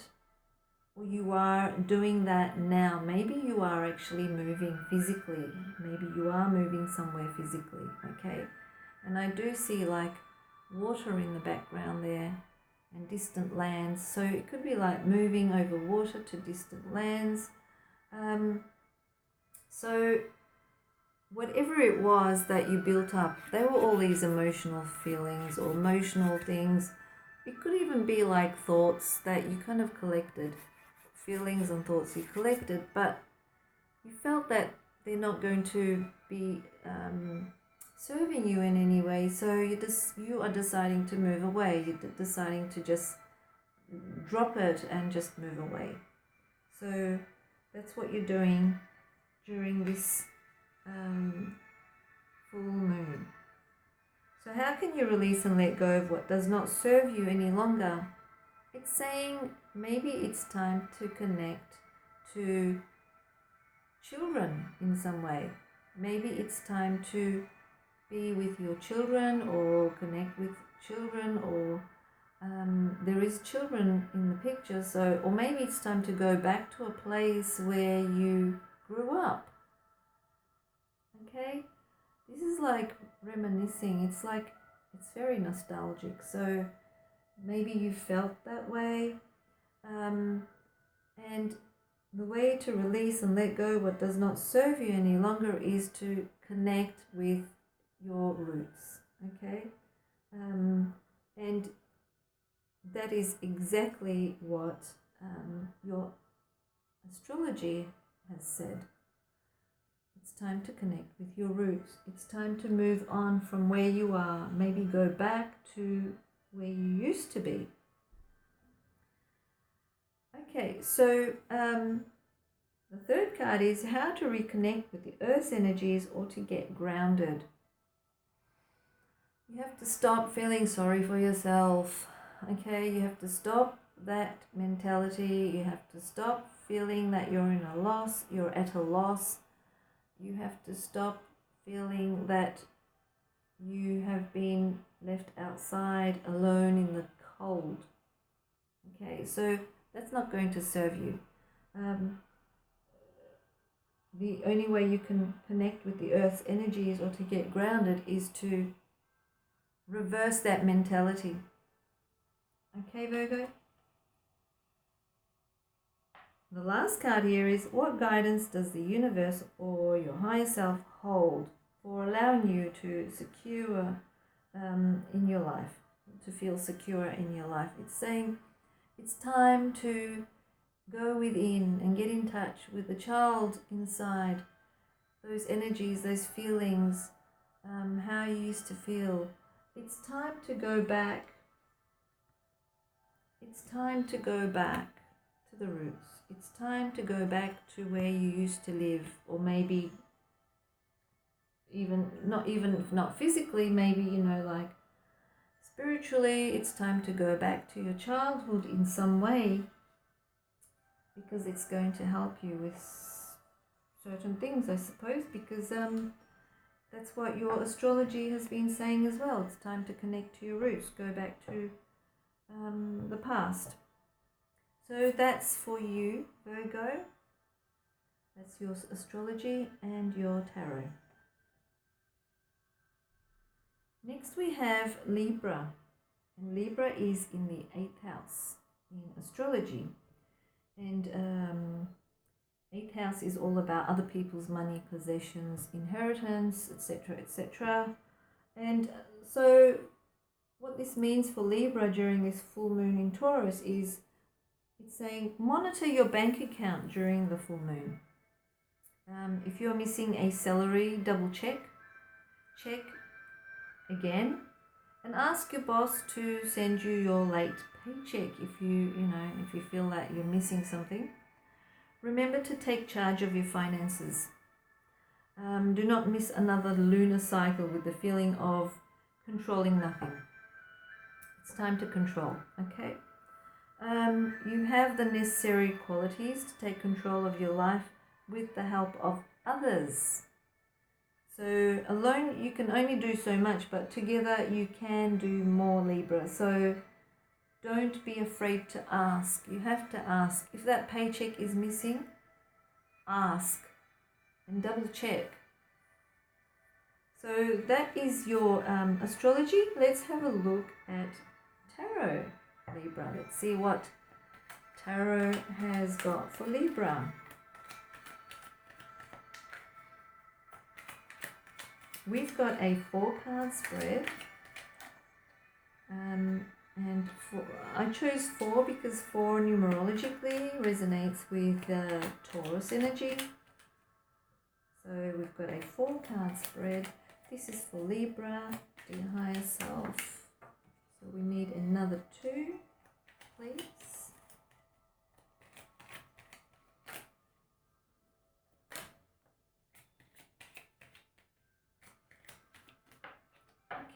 or you are doing that now. Maybe you are actually moving physically. Maybe you are moving somewhere physically, okay? And I do see like water in the background there and distant lands. So it could be like moving over water to distant lands. So whatever it was that you built up, they were all these emotional feelings or emotional things. It could even be like thoughts that you kind of collected, feelings and thoughts you collected, but you felt that they're not going to be serving you in any way, so you are deciding to move away. You're deciding to just drop it and just move away. So that's what you're doing during this full moon. So how can you release and let go of what does not serve you any longer? It's saying maybe it's time to connect to children in some way. Maybe it's time to be with your children or connect with children, or there is children in the picture, so, or maybe it's time to go back to a place where you grew up. Okay, this is like reminiscing. It's like, it's very nostalgic, so maybe you felt that way, and the way to release and let go what does not serve you any longer is to connect with your roots. Okay, and that is exactly what your astrology has said. It's time to connect with your roots. It's time to move on from where you are. Maybe go back to where you used to be. Okay, so the third card is how to reconnect with the Earth's energies or to get grounded. You have to stop feeling sorry for yourself. Okay, you have to stop that mentality. You have to stop feeling that you're at a loss. You have to stop feeling that you have been left outside alone in the cold. Okay, so that's not going to serve you. The only way you can connect with the Earth's energies or to get grounded is to reverse that mentality. Okay, Virgo? The last card here is, what guidance does the universe or your higher self hold for allowing you to secure in your life, to feel secure in your life? It's saying it's time to go within and get in touch with the child inside, those energies, those feelings, how you used to feel. It's time to go back. It's time to go back to the roots. It's time to go back to where you used to live, or maybe even if not physically, maybe, like spiritually. It's time to go back to your childhood in some way, because it's going to help you with certain things, I suppose, because that's what your astrology has been saying as well. It's time to connect to your roots, go back to the past. So that's for you, Virgo. That's your astrology and your tarot. Next we have Libra. And Libra is in the 8th house in astrology. And 8th house is all about other people's money, possessions, inheritance, etc., etc. And so what this means for Libra during this full moon in Taurus is, it's saying monitor your bank account during the full moon. If you're missing a salary, double check again, and ask your boss to send you your late paycheck if you feel that you're missing something. Remember to take charge of your finances. Do not miss another lunar cycle with the feeling of controlling nothing. It's time to control, okay? You have the necessary qualities to take control of your life with the help of others. So alone you can only do so much, but together you can do more, Libra. So don't be afraid to ask. You have to ask. If that paycheck is missing, ask and double check. So that is your astrology. Let's have a look at tarot, Libra. Let's see what tarot has got for Libra. we've got a 4-card spread. I chose 4 because 4 numerologically resonates with Taurus energy. So we've got a 4-card spread. This is for Libra, the higher self. So we need another 2, please.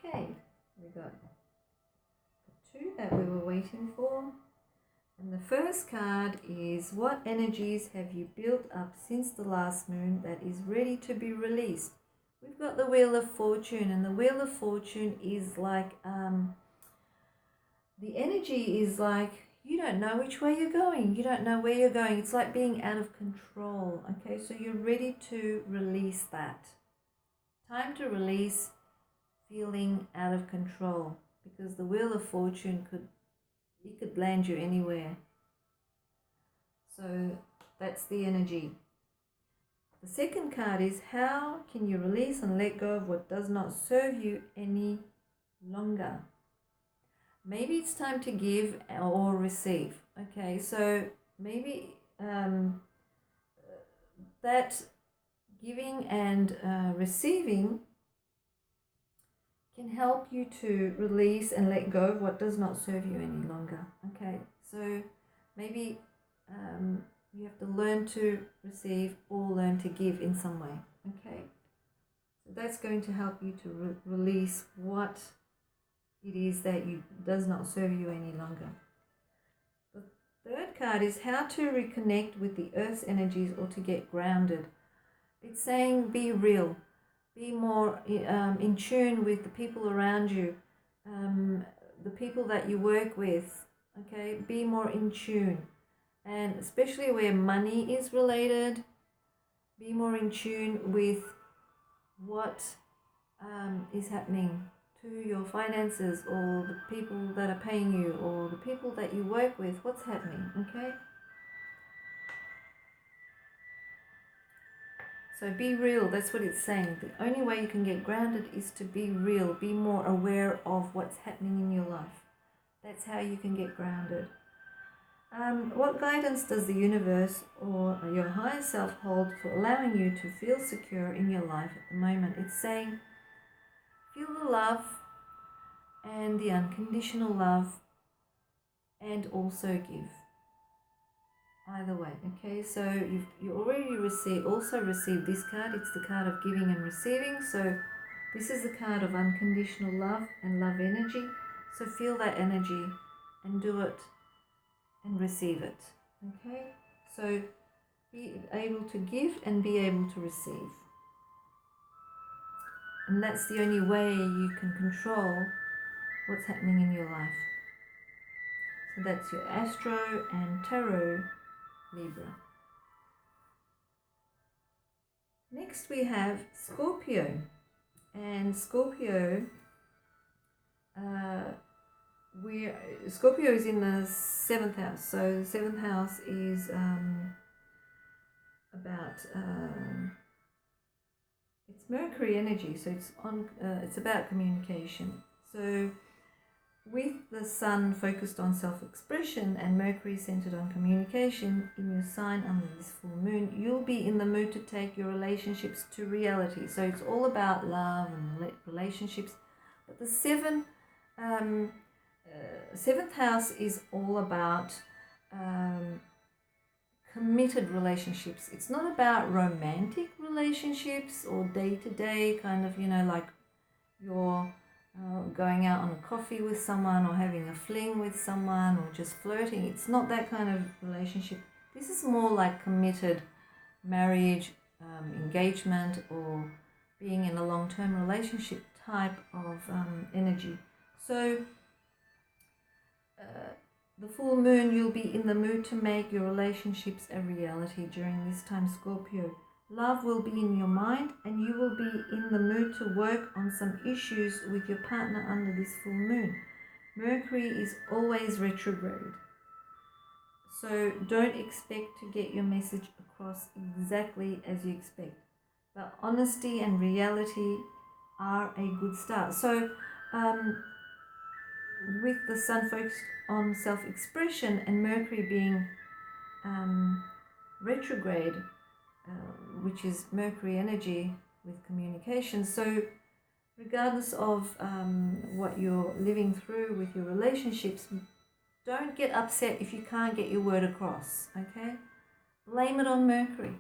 Okay, we got the 2 that we were waiting for. And the first card is, what energies have you built up since the last moon that is ready to be released? We've got the Wheel of Fortune, and the Wheel of Fortune is like, the energy is like, you don't know which way you're going. You don't know where you're going. It's like being out of control. Okay, so you're ready to release that. Time to release feeling out of control, because the Wheel of Fortune could land you anywhere. So that's the energy. The second card is, how can you release and let go of what does not serve you any longer? Maybe it's time to give or receive. Okay, so maybe that giving and receiving can help you to release and let go of what does not serve you any longer. Okay, so maybe you have to learn to receive or learn to give in some way. Okay, so that's going to help you to release what it is that does not serve you any longer. The third card is, how to reconnect with the Earth's energies or to get grounded. It's saying, be real. Be more in tune with the people around you, the people that you work with, okay? Be more in tune. And especially where money is related, be more in tune with what is happening to your finances, or the people that are paying you, or the people that you work with, what's happening, okay? So be real, that's what it's saying. The only way you can get grounded is to be real, be more aware of what's happening in your life. That's how you can get grounded. What guidance does the universe or your higher self hold for allowing you to feel secure in your life at the moment? It's saying, feel the love and the unconditional love, and also give. Either way, okay, so you already also received this card. It's the card of giving and receiving. So this is the card of unconditional love and love energy. So feel that energy and do it and receive it, okay? So be able to give and be able to receive. And that's the only way you can control what's happening in your life. So that's your Astro and Tarot Libra. Next we have Scorpio, and Scorpio, Scorpio is in the 7th house. So the 7th house is about it's Mercury energy. So it's about communication. So with the Sun focused on self-expression and Mercury centered on communication in your sign under this full moon, you'll be in the mood to take your relationships to reality. So it's all about love and relationships. But the 7th house is all about committed relationships. It's not about romantic relationships or day-to-day kind of, like you're going out on a coffee with someone or having a fling with someone or just flirting. It's not that kind of relationship. This is more like committed marriage, engagement, or being in a long-term relationship type of energy. So the full moon, you'll be in the mood to make your relationships a reality during this time, Scorpio. Love will be in your mind, and you will be in the mood to work on some issues with your partner under this full moon. Mercury is always retrograde, so don't expect to get your message across exactly as you expect. But honesty and reality are a good start. So with the Sun focused on self-expression and Mercury being retrograde, which is Mercury energy with communication. So regardless of what you're living through with your relationships, don't get upset if you can't get your word across, okay? Blame it on Mercury.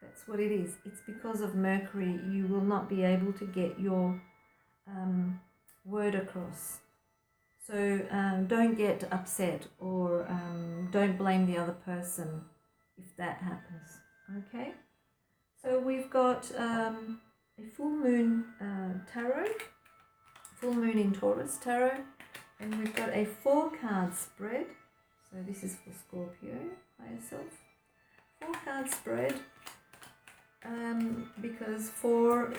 That's what it is. It's because of Mercury you will not be able to get your word across. So don't get upset, or don't blame the other person if that happens, okay? So we've got a full moon tarot, full moon in Taurus tarot, and we've got a 4-card spread. So this is for Scorpio, higher self. 4-card spread, because 4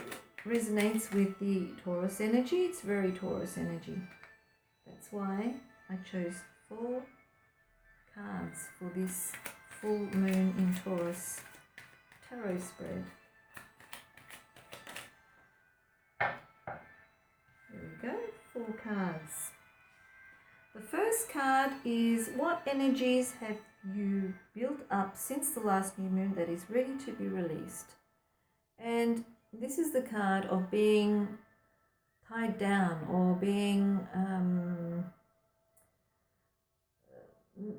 resonates with the Taurus energy. It's very Taurus energy. That's why I chose 4 cards for this full moon in Taurus tarot spread. There we go, 4 cards. The first card is, what energies have you built up since the last new moon that is ready to be released? And this is the card of being tied down, or being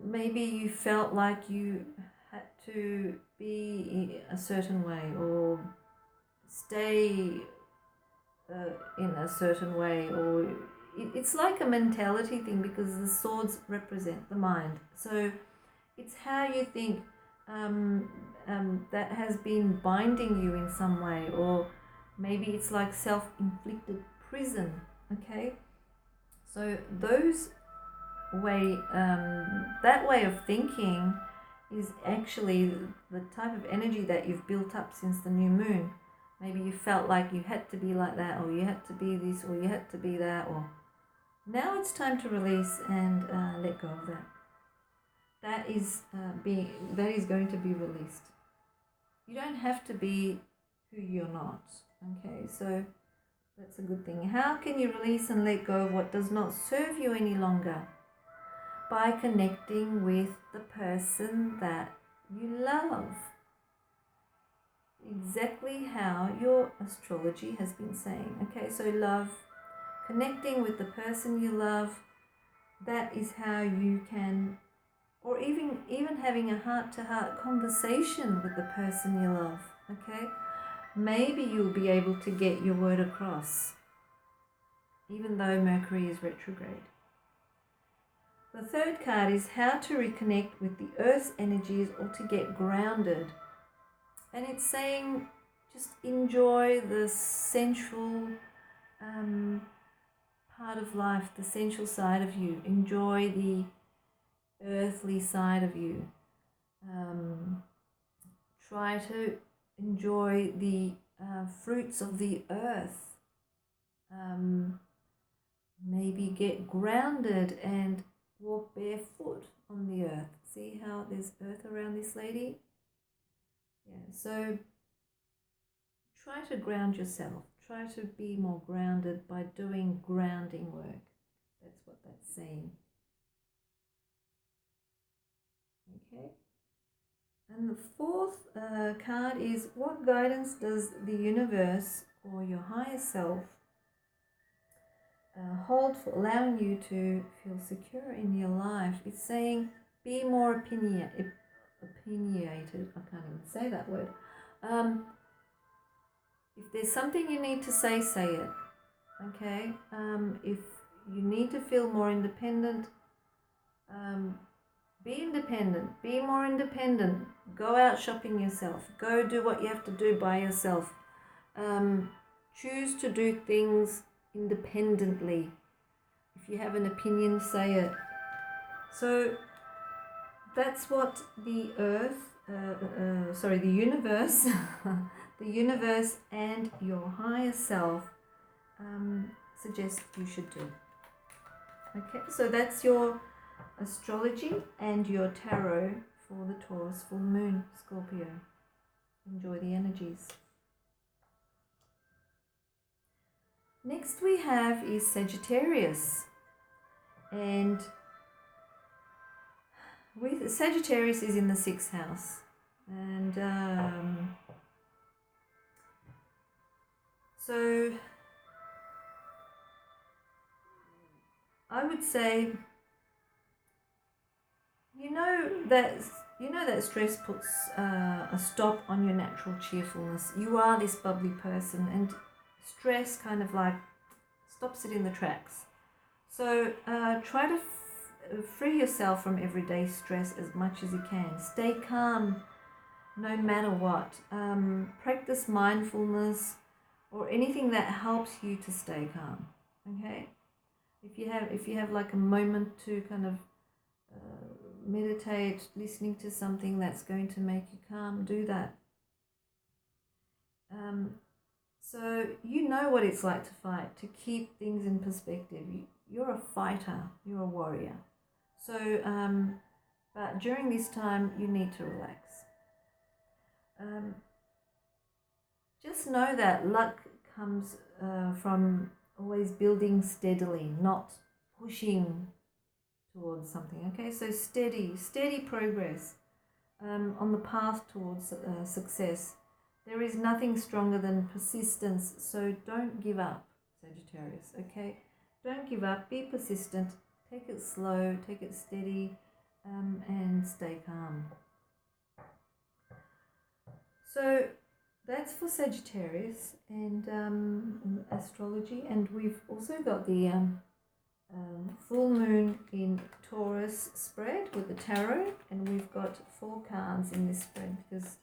maybe you felt like you had to be a certain way, or stay in a certain way, or it's like a mentality thing, because the swords represent the mind. So it's how you think that has been binding you in some way, or maybe it's like self-inflicted prison, okay? So those way, that way of thinking is actually the type of energy that you've built up since the new moon. Maybe you felt like you had to be like that, or you had to be this, or you had to be that, or now it's time to release and let go of that. That is going to be released. You don't have to be who you're not, okay? So that's a good thing. How can you release and let go of what does not serve you any longer? By connecting with the person that you love. Exactly how your astrology has been saying. Okay, so love, connecting with the person you love, that is how you can, or even having a heart-to-heart conversation with the person you love, okay? Maybe you'll be able to get your word across, even though Mercury is retrograde. The third card is how to reconnect with the Earth's energies, or to get grounded. And it's saying just enjoy the sensual part of life, the sensual side of you. Enjoy the earthly side of you. Try to enjoy the fruits of the earth. Maybe get grounded and walk barefoot on the earth. See how there's earth around this lady? Yeah, so try to ground yourself. Try to be more grounded by doing grounding work. That's what that's saying. Okay. And the fourth card is, what guidance does the universe or your higher self hold for allowing you to feel secure in your life? It's saying be more opinionated. I can't even say that word. If there's something you need to say it. Okay. If you need to feel more independent, be independent. Be more independent. Go out shopping yourself. Go do what you have to do by yourself. Choose to do things independently. If you have an opinion, say it. So that's what the universe, the universe and your higher self suggest you should do. Okay, so that's your astrology and your tarot for the Taurus full moon, Scorpio. Enjoy the energies. Next we have is Sagittarius, and Sagittarius is in the 6th house, and so I would say, you know that stress puts a stop on your natural cheerfulness. You are this bubbly person, and stress kind of like stops it in the tracks. So try to free yourself from everyday stress as much as you can. Stay calm no matter what. Practice mindfulness or anything that helps you to stay calm. Okay, if you have like a moment to kind of meditate, listening to something that's going to make you calm, do that. So you know what it's like to fight, to keep things in perspective. You're a fighter, you're a warrior. So, but during this time, you need to relax. Just know that luck comes from always building steadily, not pushing towards something. Okay, so steady progress on the path towards success. There is nothing stronger than persistence, so don't give up, Sagittarius. Okay, don't give up, be persistent, take it slow, take it steady, and stay calm. So that's for Sagittarius and in astrology, and we've also got the full moon in Taurus spread with the tarot, and we've got 4 cards in this spread because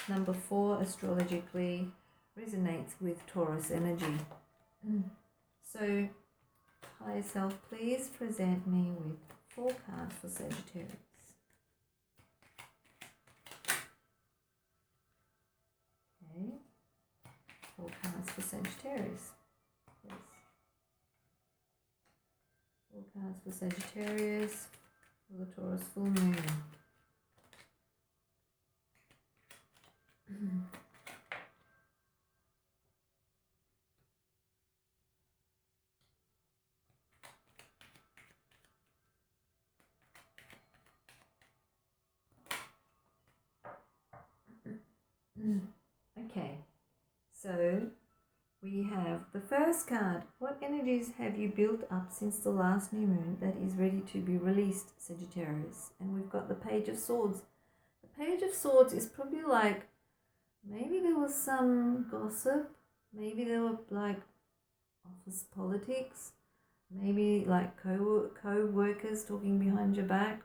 number 4 astrologically resonates with Taurus energy. So higher self, please present me with 4 cards for Sagittarius. Okay, 4 cards for Sagittarius, please. 4 cards for Sagittarius for the Taurus full moon. Okay, so we have the first card. What energies have you built up since the last new moon that is ready to be released, Sagittarius? And we've got the Page of Swords. The Page of Swords is probably like, maybe there was some gossip, maybe there were like office politics, maybe like co-workers talking behind your back.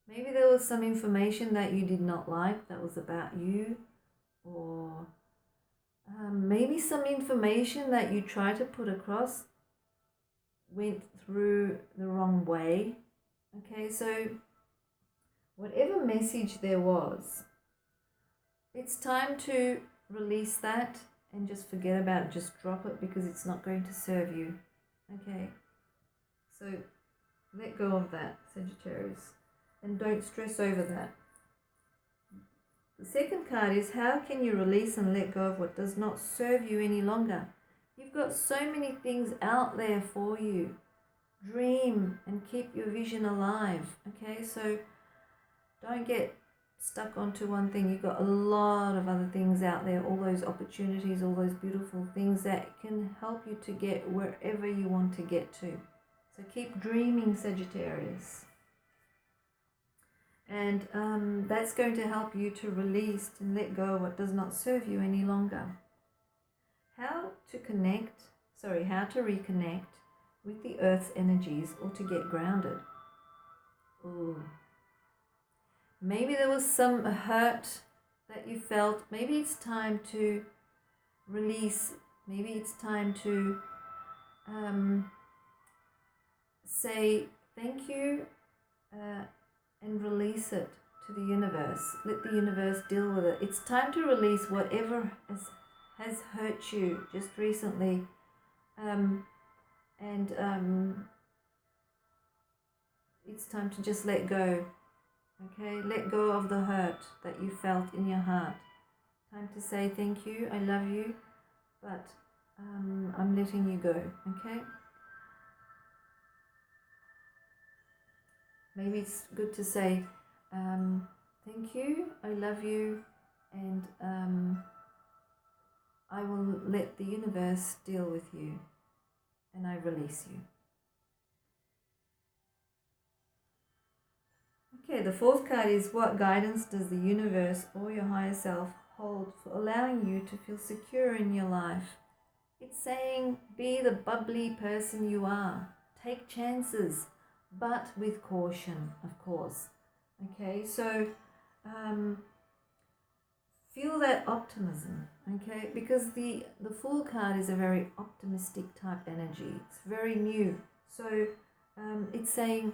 Maybe there was some information that you did not like that was about you, or maybe some information that you tried to put across went through the wrong way. Okay, so whatever message there was, it's time to release that and just forget about it, just drop it, because it's not going to serve you. Okay, so let go of that, Sagittarius, and don't stress over that. The second card is, how can you release and let go of what does not serve you any longer? You've got so many things out there for you. Dream and keep your vision alive. Okay, so don't get stuck onto one thing. You've got a lot of other things out there, all those opportunities, all those beautiful things that can help you to get wherever you want to get to. So keep dreaming, Sagittarius. And that's going to help you to release and let go of what does not serve you any longer. How to reconnect with the Earth's energies or to get grounded. Ooh. Maybe there was some hurt that you felt. Maybe it's time to release. Maybe it's time to say thank you and release it to the universe. Let the universe deal with it. It's time to release whatever has hurt you just recently, it's time to just let go. Okay, let go of the hurt that you felt in your heart. Time to say thank you, I love you, but I'm letting you go, okay? Maybe it's good to say, thank you, I love you, and I will let the universe deal with you, and I release you. Okay, the fourth card is, what guidance does the universe or your higher self hold for allowing you to feel secure in your life? It's saying, be the bubbly person you are. Take chances, but with caution, of course. Okay, so feel that optimism, okay? Because the Fool card is a very optimistic type energy. It's very new. So it's saying,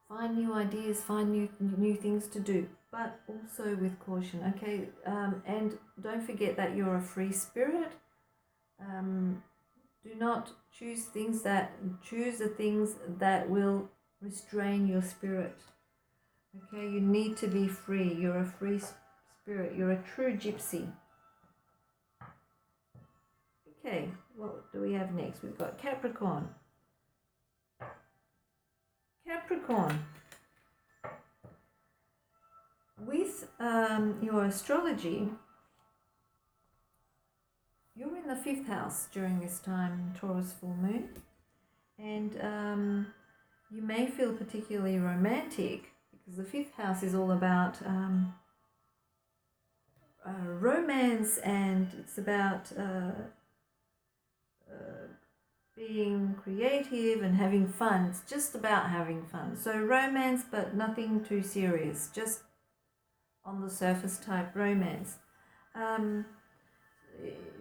find new ideas, find new things to do, but also with caution, okay? And don't forget that you're a free spirit. Do not choose the things that will restrain your spirit. Okay, you need to be free. You're a free spirit. You're a true gypsy. Okay, what do we have next? We've got Capricorn. Capricorn. With your astrology, you're in the 5th house during this time, Taurus full moon, and you may feel particularly romantic because the 5th house is all about romance, and it's about being creative and having fun. It's just about having fun. So romance, but nothing too serious, just on the surface type romance.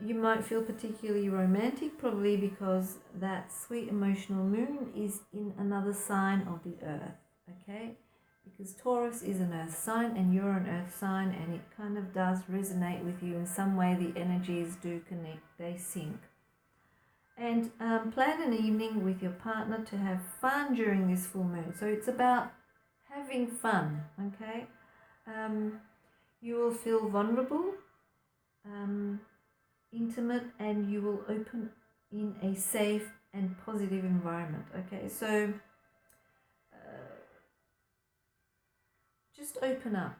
You might feel particularly romantic, probably because that sweet emotional moon is in another sign of the earth, okay? Because Taurus is an earth sign and you're an earth sign, and it kind of does resonate with you in some way. The energies do connect, they sync. And plan an evening with your partner to have fun during this full moon. So it's about having fun, okay? You will feel vulnerable, intimate, and you will open in a safe and positive environment, okay? So just open up.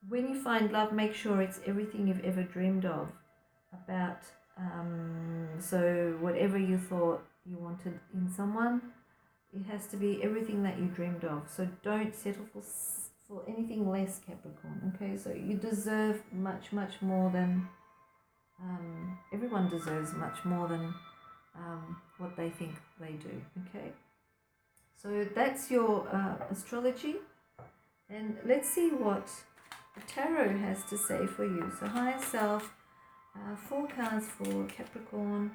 When you find love, make sure it's everything you've ever dreamed of about. So whatever you thought you wanted in someone, it has to be everything that you dreamed of. So don't settle for anything less, Capricorn, okay? So you deserve much more than, everyone deserves much more than what they think they do, okay? So that's your astrology, and let's see what the tarot has to say for you. So higher self, 4 cards for Capricorn,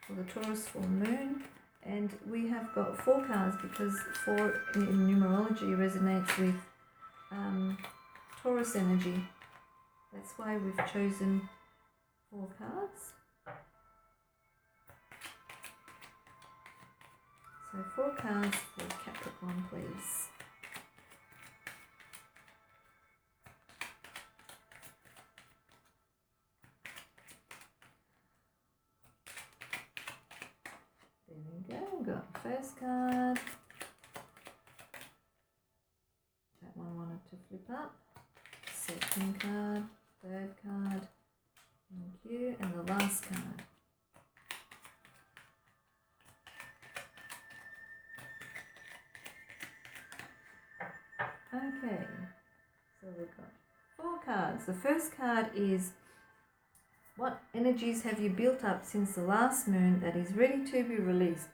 for the Taurus full moon, and we have got 4 cards because 4 in numerology resonates with Taurus energy. That's why we've chosen 4 cards. So 4 cards for Capricorn, please. There we go. We've got the first card. That one wanted to flip up. Second card. Third card. Thank you. And the last card. Okay, so we've got 4 cards. The first card is, what energies have you built up since the last moon that is ready to be released?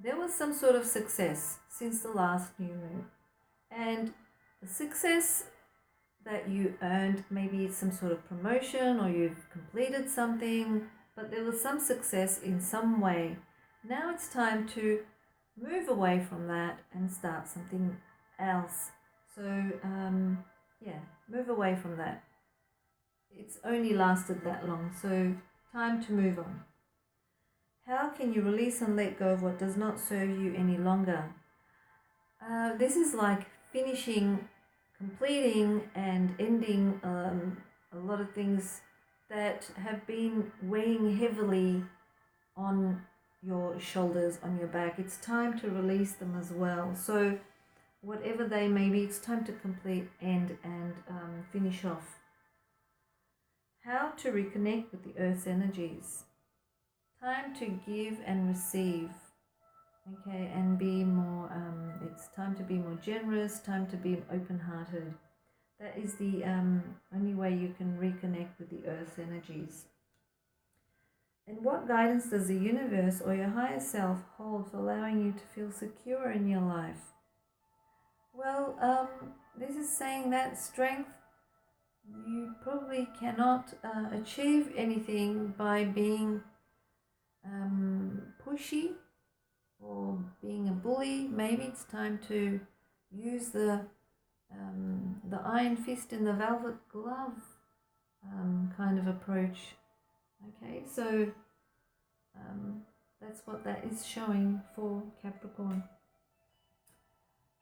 There was some sort of success since the last new moon, and the success that you earned, maybe it's some sort of promotion or you've completed something, but there was some success in some way. Now it's time to move away from that and start something else. So, yeah, move away from that. It's only lasted that long, so time to move on. How can you release and let go of what does not serve you any longer? This is like finishing, completing and ending a lot of things that have been weighing heavily on your shoulders, on your back. It's time to release them as well. So whatever they may be, it's time to complete, end, and finish off. How to reconnect with the earth's energies. Time to give and receive. Okay, and be more, it's time to be more generous, time to be open-hearted. That is the only way you can reconnect with the earth's energies. And what guidance does the universe or your higher self hold for allowing you to feel secure in your life? Well, this is saying that strength, you probably cannot achieve anything by being pushy or being a bully. Maybe it's time to use the iron fist in the velvet glove kind of approach. Okay, so that's what that is showing for Capricorn.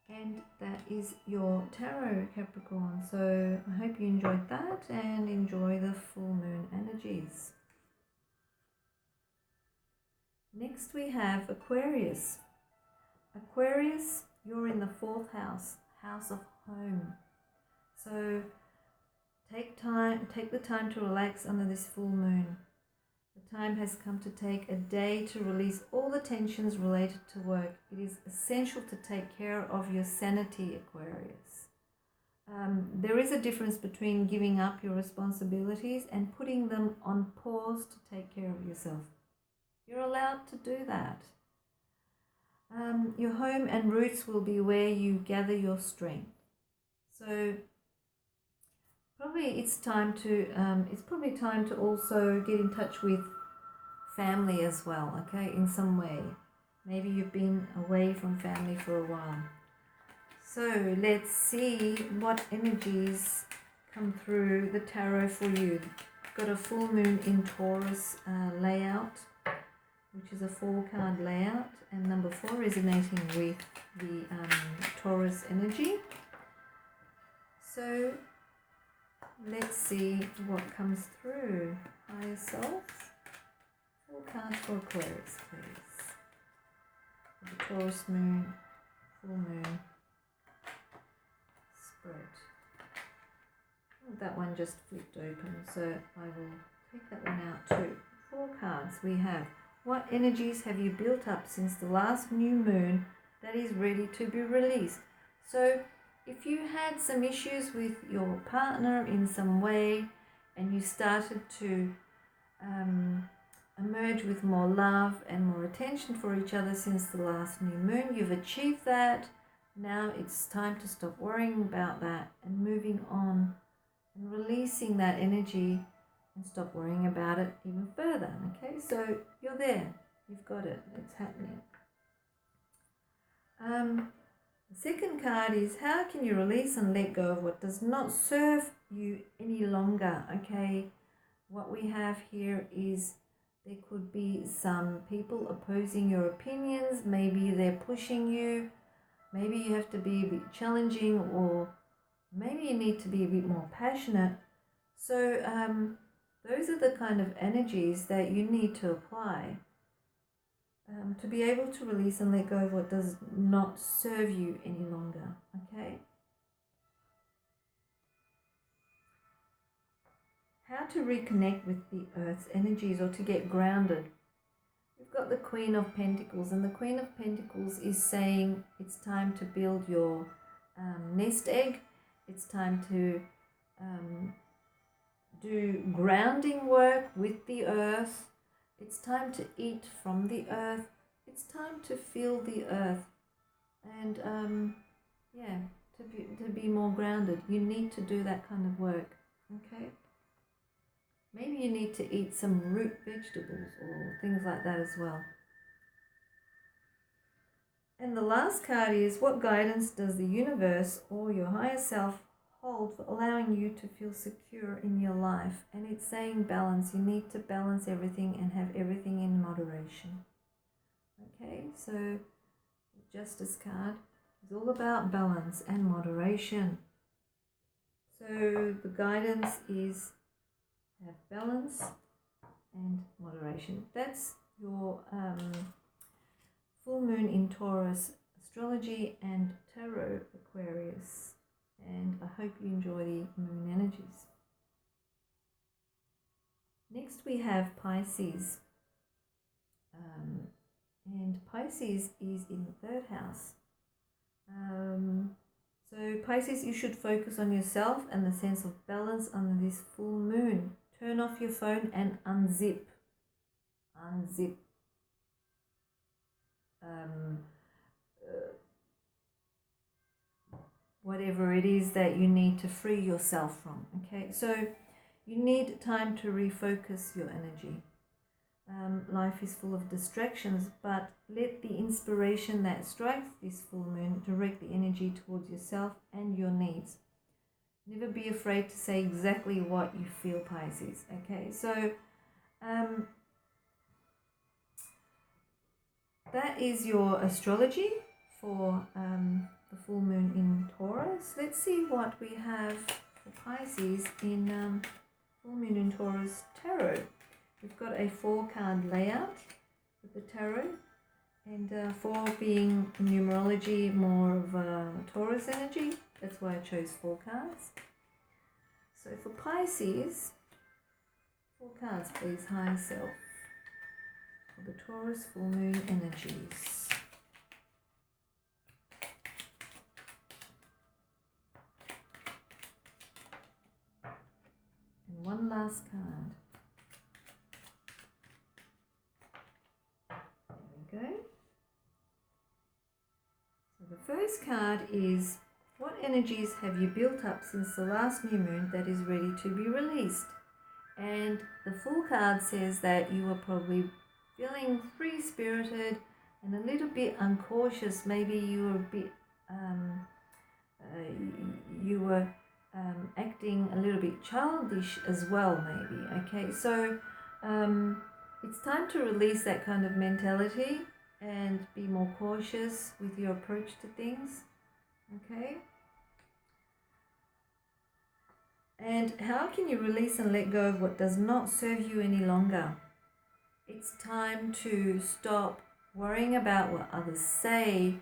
And that is your tarot, Capricorn. So I hope you enjoyed that and enjoy the full moon energies. Next we have Aquarius. Aquarius, you're in the 4th house, house of home. So take the time to relax under this full moon. The time has come to take a day to release all the tensions related to work. It is essential to take care of your sanity, Aquarius. There is a difference between giving up your responsibilities and putting them on pause to take care of yourself. You're allowed to do that. Your home and roots will be where you gather your strength. So it's probably time to also get in touch with family as well, okay, in some way. Maybe you've been away from family for a while. So let's see what energies come through the tarot for you. Got a full moon in Taurus layout, which is a 4-card layout, and number 4 resonating with the Taurus energy. So let's see what comes through. Higher self. 4 cards for Aquarius, please. The Taurus moon, full moon, spread. Oh, that one just flipped open, so I will take that one out too. 4 cards we have. What energies have you built up since the last new moon that is ready to be released? So if you had some issues with your partner in some way and you started to emerge with more love and more attention for each other since the last new moon, you've achieved that. Now it's time to stop worrying about that and moving on and releasing that energy and stop worrying about it even further. Okay, so you're there. You've got it. It's happening. The second card is, how can you release and let go of what does not serve you any longer? Okay, what we have here is there could be some people opposing your opinions. Maybe they're pushing you. Maybe you have to be a bit challenging, or maybe you need to be a bit more passionate. So those are the kind of energies that you need to apply to be able to release and let go of what does not serve you any longer, okay? How to reconnect with the earth's energies, or to get grounded. We've got the Queen of Pentacles, and the Queen of Pentacles is saying it's time to build your nest egg. It's time to do grounding work with the earth. It's time to eat from the earth. It's time to feel the earth, and to be more grounded. You need to do that kind of work, okay? Maybe you need to eat some root vegetables or things like that as well. And the last card is, what guidance does the universe or your higher self hold for allowing you to feel secure in your life? And it's saying balance. You need to balance everything and have everything in moderation. Okay, so the Justice card is all about balance and moderation. So the guidance is, have balance and moderation. That's your full moon in Taurus astrology and tarot, Aquarius. And I hope you enjoy the moon energies. Next we have Pisces. And Pisces is in the 3rd house. So Pisces, you should focus on yourself and the sense of balance under this full moon. Turn off your phone and unzip. Unzip. Whatever it is that you need to free yourself from. Okay, so you need time to refocus your energy. Life is full of distractions, but let the inspiration that strikes this full moon direct the energy towards yourself and your needs. Never be afraid to say exactly what you feel, Pisces. Okay, so that is your astrology for the full moon in Taurus. Let's see what we have for Pisces in full moon in Taurus tarot. We've got a 4-card layout with the tarot, and 4 being numerology, more of Taurus energy. That's why I chose 4 cards. So for Pisces, 4 cards please, higher self, for the Taurus full moon energies. And one last card. Go. So the first card is, what energies have you built up since the last new moon that is ready to be released? And the full card says that you are probably feeling free-spirited and a little bit uncautious. Maybe you were a bit acting a little bit childish as well, maybe. Okay, so it's time to release that kind of mentality and be more cautious with your approach to things, okay? And how can you release and let go of what does not serve you any longer? It's time to stop worrying about what others say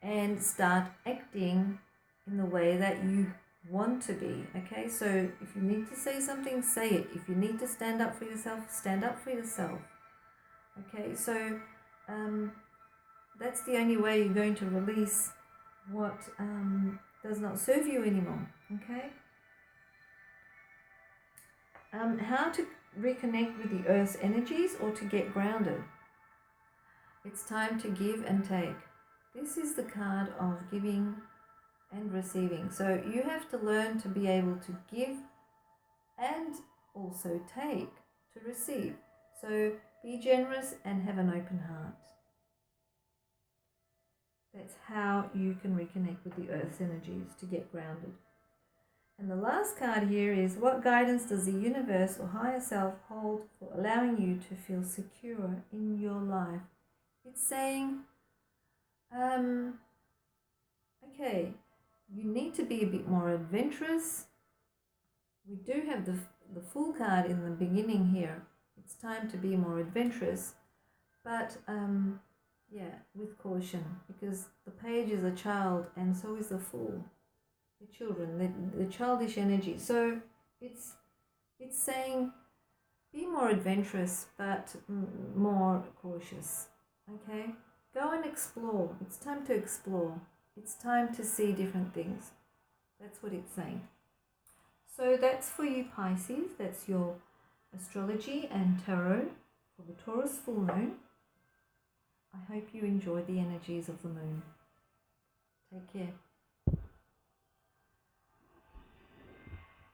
and start acting in the way that you want to be, okay? So if you need to say something, say it. If you need to stand up for yourself, stand up for yourself, okay? So that's the only way you're going to release what does not serve you anymore, okay? How to reconnect with the Earth's energies or to get grounded? It's time to give and take. This is the card of giving and receiving. So you have to learn to be able to give and also take, to receive. So be generous and have an open heart. That's how you can reconnect with the Earth's energies to get grounded. And the last card here is, what guidance does the universe or higher self hold for allowing you to feel secure in your life? It's saying, okay, you need to be a bit more adventurous. We do have the Fool card in the beginning here. It's time to be more adventurous, but yeah, with caution, because the Page is a child and so is the Fool, the children, the childish energy. So it's saying be more adventurous but more cautious, okay? Go and explore. It's time to explore. It's time to see different things. That's what it's saying. So that's for you, Pisces. That's your astrology and tarot for the Taurus full moon. I hope you enjoy the energies of the moon. Take care.